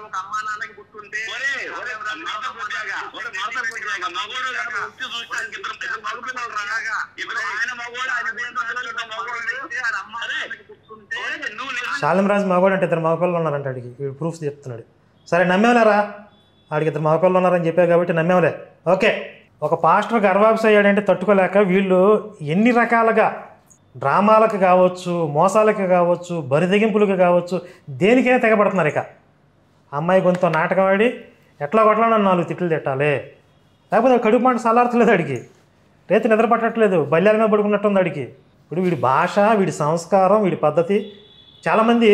ఒక అమ్మా నాన్నకి పుట్టుంటే శాలిం రాజు మగవాడు అంటే 2 మగపిల్లలు ఉన్నారంట. అడిగి ప్రూఫ్స్ చెప్తున్నాడు. సరే నమ్మేవలేరా, ఆడికి 2 మగపిల్లలు ఉన్నారని చెప్పారు కాబట్టి నమ్మేవలే. ఓకే, ఒక పాస్టర్ గర్వాప్స్ అయ్యాడంటే తట్టుకోలేక వీళ్ళు ఎన్ని రకాలుగా డ్రామాలకు కావచ్చు, మోసాలకు కావచ్చు, బరిదెగింపులకు కావచ్చు, దేనికైనా తెగబడుతున్నారు. ఇక అమ్మాయి గొంతు నాటకం ఆడి ఎట్లా కొట్లా నన్ను 4 తిట్లు తిట్టాలి, లేకపోతే కడుపు మాట సలార్చలేదు, అడిగి రేతి నిద్ర పట్టట్లేదు, బల్యాల మీద పడుకున్నట్టుంది అడిగి. ఇప్పుడు వీడి భాష, వీడి సంస్కారం, వీడి పద్ధతి. చాలామంది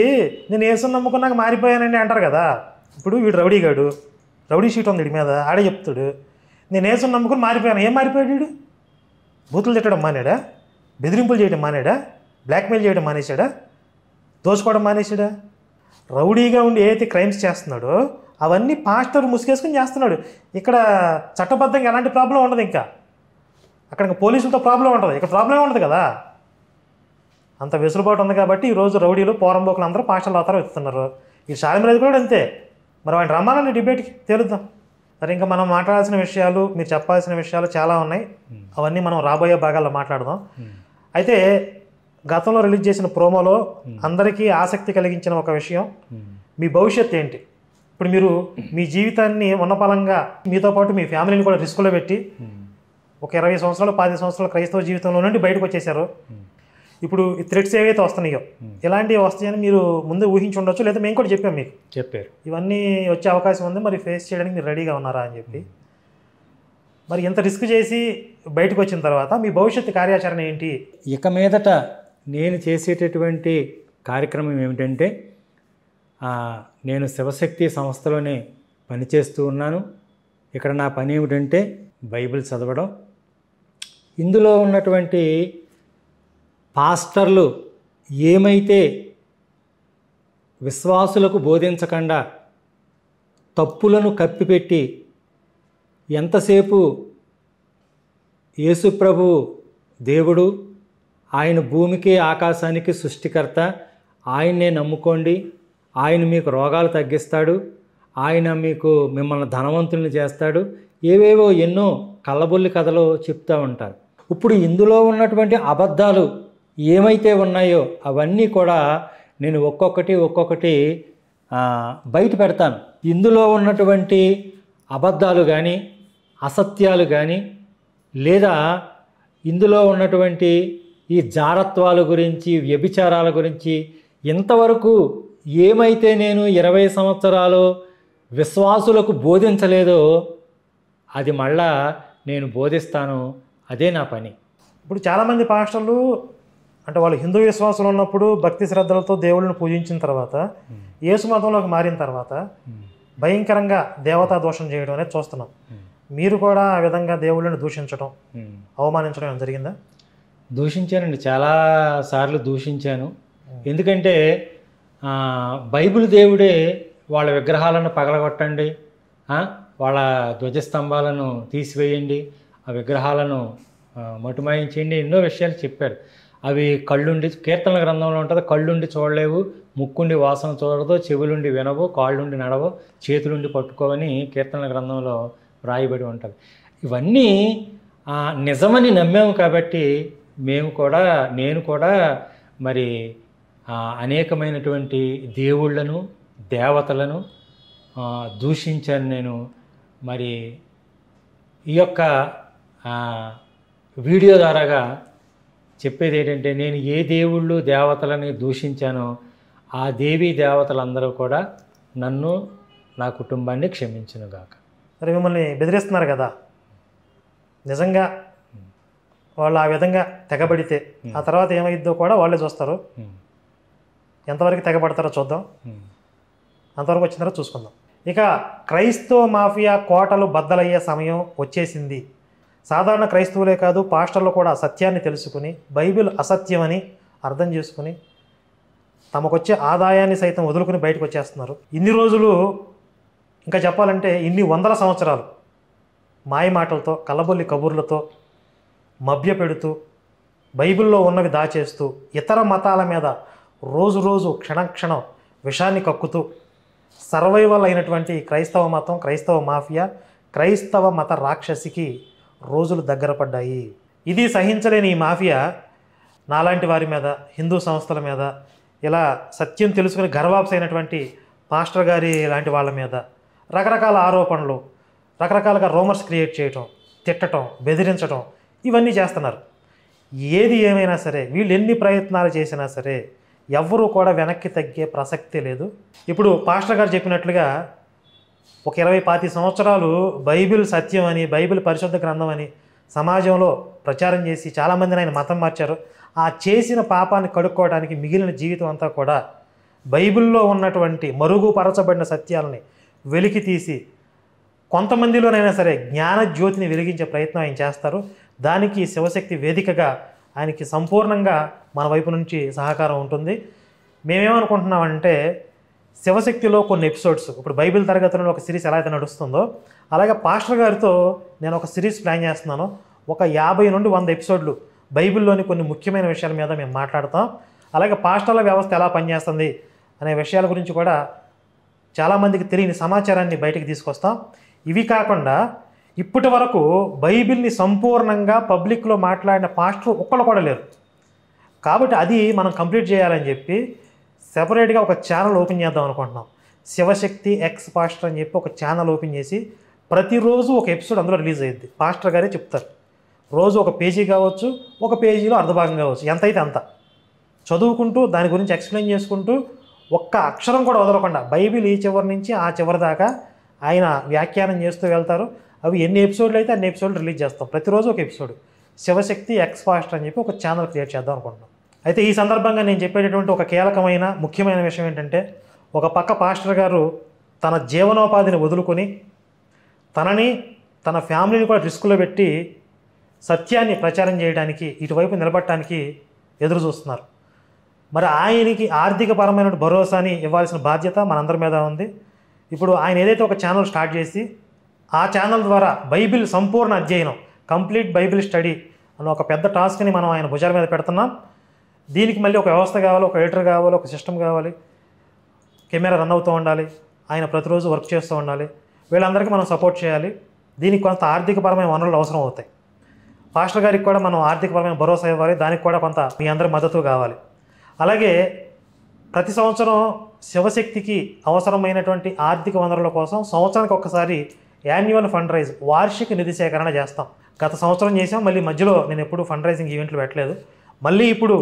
నేను యేసుని నమ్ముకున్నాక మారిపోయానండి అంటారు కదా. ఇప్పుడు వీడు రౌడీగాడు, రౌడీ షీట్ ఉంది వీడి మీద, ఆడే చెప్తాడు నేను యేసుని నమ్ముకుని మారిపోయాను. ఏం మారిపోయాడు వీడు? బూతులు తిట్టడం మానేడా, బెదిరింపులు చేయడం మానేడా, బ్లాక్మెయిల్ చేయడం మానేశాడా, దోచుకోవడం మానేశాడా? రౌడీగా ఉండి ఏదైతే క్రైమ్స్ చేస్తున్నాడో అవన్నీ పాస్టర్ ముసుగేసుకుని చేస్తున్నాడు. ఇక్కడ చట్టబద్ధంగా ఎలాంటి ప్రాబ్లం ఉండదు. ఇంకా అక్కడ పోలీసులతో ప్రాబ్లం ఉంటుంది, ఇక్కడ ప్రాబ్లమే ఉండదు కదా. అంత వెసులుబాటు ఉంది కాబట్టి ఈరోజు రౌడీలు, పోరంబోకులు అందరూ పాస్టర్లు అవతారం ఎత్తుతున్నారు. ఈ షాలిమరేజ్ కూడా అంతే. మరి ఆయన రమ్మాలని డిబేట్కి తేలుద్దాం. సరే, ఇంకా మనం మాట్లాడాల్సిన విషయాలు, మీరు చెప్పాల్సిన విషయాలు చాలా ఉన్నాయి. అవన్నీ మనం రాబోయే భాగాల్లో మాట్లాడదాం. అయితే గతంలో రిలీజ్ చేసిన ప్రోమోలో అందరికీ ఆసక్తి కలిగించిన ఒక విషయం, మీ భవిష్యత్తు ఏంటి? ఇప్పుడు మీరు మీ జీవితాన్ని ఉన్నపలంగా మీతో పాటు మీ ఫ్యామిలీని కూడా రిస్కులో పెట్టి ఒక 20 సంవత్సరాలు 10 సంవత్సరాల క్రైస్తవ జీవితంలో నుండి బయటకు వచ్చేసారు. ఇప్పుడు ఈ థ్రెడ్స్ ఏవైతే వస్తున్నాయో ఇలాంటివి వస్తాయని మీరు ముందే ఊహించి ఉండొచ్చు, లేదా మేము కూడా చెప్పాం, మీకు చెప్పారు ఇవన్నీ వచ్చే అవకాశం ఉంది, మరి ఫేస్ చేయడానికి మీరు రెడీగా ఉన్నారా అని చెప్పి. మరి ఎంత రిస్క్ చేసి బయటకు వచ్చిన తర్వాత మీ భవిష్యత్తు కార్యాచరణ ఏంటి? ఇక మీదట నేను చేసేటటువంటి కార్యక్రమం ఏమిటంటే, నేను శివశక్తి సంస్థలోనే పనిచేస్తూ ఉన్నాను. ఇక్కడ నా పని ఏమిటంటే బైబిల్ చదవడం. ఇందులో ఉన్నటువంటి పాస్టర్లు ఏమైతే విశ్వాసులకు బోధించకుండా తప్పులను కప్పిపెట్టి ఎంతసేపు యేసుప్రభు దేవుడు, ఆయన భూమికి ఆకాశానికి సృష్టికర్త, ఆయన్నే నమ్ముకోండి, ఆయన మీకు రోగాలు తగ్గిస్తాడు, ఆయన మిమ్మల్ని ధనవంతుల్ని చేస్తాడు, ఏవేవో ఎన్నో కళ్ళబొల్లి కథలు చెప్తూ ఉంటారు. ఇప్పుడు ఇందులో ఉన్నటువంటి అబద్ధాలు ఏమైతే ఉన్నాయో అవన్నీ కూడా నేను ఒక్కొక్కటి బయట పెడతాను. ఇందులో ఉన్నటువంటి అబద్ధాలు కానీ, అసత్యాలు కానీ, లేదా ఇందులో ఉన్నటువంటి ఈ జారత్వాల గురించి, వ్యభిచారాల గురించి ఇంతవరకు ఏమైతే నేను 20 సంవత్సరాలు విశ్వాసులకు బోధించలేదో అది మళ్ళా నేను బోధిస్తాను. అదే నా పని. ఇప్పుడు చాలామంది పాస్టర్లు అంటే వాళ్ళు హిందూ విశ్వాసులు ఉన్నప్పుడు భక్తి శ్రద్ధలతో దేవుళ్ళని పూజించిన తర్వాత యేసు మతంలోకి మారిన తర్వాత భయంకరంగా దేవతా దోషం చేయడం అనేది చూస్తున్నాం. మీరు కూడా ఆ విధంగా దేవుళ్ళని దూషించడం, అవమానించడం జరిగిందా? దూషించానండి, చాలాసార్లు దూషించాను. ఎందుకంటే బైబిల్ దేవుడే వాళ్ళ విగ్రహాలను పగలగొట్టండి, వాళ్ళ ధ్వజస్తంభాలను తీసివేయండి, ఆ విగ్రహాలను మటుమాయించండి, ఎన్నో విషయాలు చెప్పాడు. అవి కళ్ళుండి, కీర్తనల గ్రంథంలో ఉంటుంది, కళ్ళుండి చూడలేవు, ముక్కుండి వాసన చూడదు, చెవులుండి వినవు, కాళ్ళుండి నడవు, చేతులుండి పట్టుకోవని కీర్తనల గ్రంథంలో రాయబడి ఉంటుంది. ఇవన్నీ నిజమని నమ్మాము కాబట్టి నేను కూడా మరి అనేకమైనటువంటి దేవుళ్ళను, దేవతలను దూషించాను నేను. మరి ఈ యొక్క వీడియో ద్వారాగా చెప్పేది ఏంటంటే, నేను ఏ దేవుళ్ళు దేవతలని దూషించానో ఆ దేవీ దేవతలందరూ కూడా నన్ను, నా కుటుంబాన్ని క్షమించునుగాక. మరి మిమ్మల్ని బెదిరిస్తున్నారు కదా, నిజంగా వాళ్ళు ఆ విధంగా తెగబడితే ఆ తర్వాత ఏమైద్దో కూడా వాళ్ళే చూస్తారు. ఎంతవరకు తెగబడతారో చూద్దాం, అంతవరకు వచ్చిన తర్వాత చూసుకుందాం. ఇక క్రైస్తవ మాఫియా కోటలు బద్దలయ్యే సమయం వచ్చేసింది. సాధారణ క్రైస్తవులే కాదు, పాస్టర్లు కూడా సత్యాన్ని తెలుసుకుని బైబిల్ అసత్యమని అర్థం చేసుకుని తమకొచ్చే ఆదాయాన్ని సైతం వదులుకుని బయటకు వచ్చేస్తున్నారు. ఇన్ని రోజులు, ఇంకా చెప్పాలంటే ఇన్ని 100 సంవత్సరాలు మాయ మాటలతో, కల్లబొల్లి కబుర్లతో మభ్యపెడుతూ, బైబిల్లో ఉన్నవి దాచేస్తూ, ఇతర మతాల మీద రోజు క్షణం విషాన్ని కక్కుతూ సర్వైవల్ అయినటువంటి క్రైస్తవ మతం, క్రైస్తవ మాఫియా, క్రైస్తవ మత రాక్షసికి రోజులు దగ్గర పడ్డాయి. ఇది సహించలేని ఈ మాఫియా నాలాంటి వారి మీద, హిందూ సంస్థల మీద, ఇలా సత్యం తెలుసుకుని గర్వాప్స్ అయినటువంటి పాస్టర్ గారి లాంటి వాళ్ళ మీద రకరకాల ఆరోపణలు, రకరకాలుగా రూమర్స్ క్రియేట్ చేయటం, తిట్టడం, బెదిరించడం ఇవన్నీ చేస్తున్నారు. ఏది ఏమైనా సరే వీళ్ళు ఎన్ని ప్రయత్నాలు చేసినా సరే ఎవ్వరూ కూడా వెనక్కి తగ్గే ప్రసక్తే లేదు. ఇప్పుడు పాస్టర్ గారు చెప్పినట్లుగా ఒక 20-25 సంవత్సరాలు బైబిల్ సత్యం అని, బైబిల్ పరిశుద్ధ గ్రంథం అని సమాజంలో ప్రచారం చేసి చాలామందిని ఆయన మతం మార్చారు. ఆ చేసిన పాపాన్ని కడుక్కోవడానికి మిగిలిన జీవితం అంతా కూడా బైబిల్లో ఉన్నటువంటి మరుగుపరచబడిన సత్యాలని వెలికి తీసి కొంతమందిలోనైనా సరే జ్ఞాన జ్యోతిని వెలిగించే ప్రయత్నం ఆయన చేస్తారు. దానికి శివశక్తి వేదికగా ఆయనకి సంపూర్ణంగా మన వైపు నుంచి సహకారం ఉంటుంది. మేమేమనుకుంటున్నామంటే శివశక్తిలో కొన్ని ఎపిసోడ్స్, ఇప్పుడు బైబిల్ తరగతులలో ఒక సిరీస్ ఎలా అయితే నడుస్తుందో అలాగే పాస్టర్ గారితో నేను ఒక సిరీస్ ప్లాన్ చేస్తున్నాను. ఒక 50 నుండి 100 ఎపిసోడ్లు బైబిల్లోని కొన్ని ముఖ్యమైన విషయాల మీద మేము మాట్లాడతాం. అలాగే పాస్టర్ల వ్యవస్థ ఎలా పనిచేస్తుంది అనే విషయాల గురించి కూడా చాలామందికి తెలియని సమాచారాన్ని బయటికి తీసుకొస్తాం. ఇవి కాకుండా ఇప్పటి వరకు బైబిల్ని సంపూర్ణంగా పబ్లిక్లో మాట్లాడిన పాస్టర్ ఒక్కళ్ళు కూడా లేరు. కాబట్టి అది మనం కంప్లీట్ చేయాలని చెప్పి సెపరేట్గా ఒక ఛానల్ ఓపెన్ చేద్దాం అనుకుంటున్నాం. శివశక్తి ఎక్స్ పాస్టర్ అని చెప్పి ఒక ఛానల్ ఓపెన్ చేసి ప్రతిరోజు ఒక ఎపిసోడ్ అందులో రిలీజ్ అయ్యింది. పాస్టర్ గారే చెప్తారు. రోజు ఒక పేజీ కావచ్చు, ఒక పేజీలో అర్ధభాగం కావచ్చు, ఎంతైతే అంత చదువుకుంటూ దాని గురించి ఎక్స్ప్లెయిన్ చేసుకుంటూ ఒక్క అక్షరం కూడా వదలకుండా బైబిల్ ఈ చివరి నుంచి ఆ చివరి దాకా ఆయన వ్యాఖ్యానం చేస్తూ వెళ్తారు. అవి ఎన్ని ఎపిసోడ్లు అయితే అన్ని ఎపిసోడ్లు రిలీజ్ చేస్తాం. ప్రతిరోజు ఒక ఎపిసోడ్ శివశక్తి ఎక్స్ పాస్టర్ అని చెప్పి ఒక ఛానల్ క్రియేట్ చేద్దాం అనుకుంటున్నాం. అయితే ఈ సందర్భంగా నేను చెప్పేటటువంటి ఒక కీలకమైన ముఖ్యమైన విషయం ఏంటంటే, ఒక పక్క పాస్టర్ గారు తన జీవనోపాధిని వదులుకొని తనని తన ఫ్యామిలీని కూడా రిస్కులో పెట్టి సత్యాన్ని ప్రచారం చేయడానికి ఇటువైపు నిలబడటానికి ఎదురు చూస్తున్నారు. మరి ఆయనకి ఆర్థికపరమైన భరోసాని ఇవ్వాల్సిన బాధ్యత మనందరి మీద ఉంది. ఇప్పుడు ఆయన ఏదైతే ఒక ఛానల్ స్టార్ట్ చేసి ఆ ఛానల్ ద్వారా బైబిల్ సంపూర్ణ అధ్యయనం, కంప్లీట్ బైబిల్ స్టడీ అన్న ఒక పెద్ద టాస్క్ని మనం ఆయన భుజాల మీద పెడుతున్నాం. దీనికి మళ్ళీ ఒక వ్యవస్థ కావాలి, ఒక ఎడిటర్ కావాలి, ఒక సిస్టమ్ కావాలి, కెమెరా రన్ అవుతూ ఉండాలి, ఆయన ప్రతిరోజు వర్క్ చేస్తూ ఉండాలి. వీళ్ళందరికీ మనం సపోర్ట్ చేయాలి. దీనికి కొంత ఆర్థికపరమైన వనరులు అవసరం అవుతాయి. పాస్టర్ గారికి కూడా మనం ఆర్థికపరమైన భరోసా ఇవ్వాలి. దానికి కూడా కొంత మీ అందరి మద్దతు కావాలి. అలాగే ప్రతి సంవత్సరం శివశక్తికి అవసరమైనటువంటి ఆర్థిక వనరుల కోసం సంవత్సరానికి ఒక్కసారి యాన్యువల్ ఫండ్ రైజ్, వార్షిక నిధి సేకరణ చేస్తాం. గత సంవత్సరం చేసాం, మళ్ళీ మధ్యలో నేను ఎప్పుడు ఫండ్ రైజింగ్ ఈవెంట్లు పెట్టలేదు. మళ్ళీ ఇప్పుడు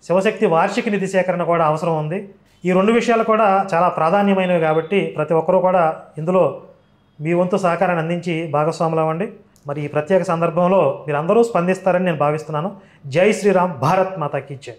శివశక్తి వార్షిక నిధి సేకరణ కూడా అవసరం ఉంది. ఈ 2 విషయాలు కూడా చాలా ప్రాధాన్యమైనవి కాబట్టి ప్రతి ఒక్కరూ కూడా ఇందులో మీ వంతు సహకారాన్ని అందించి భాగస్వాములు అవ్వండి. మరి ఈ ప్రత్యేక సందర్భంలో మీరందరూ స్పందిస్తారని నేను భావిస్తున్నాను. జై శ్రీరామ్, భారత్ మాతా కీ జై.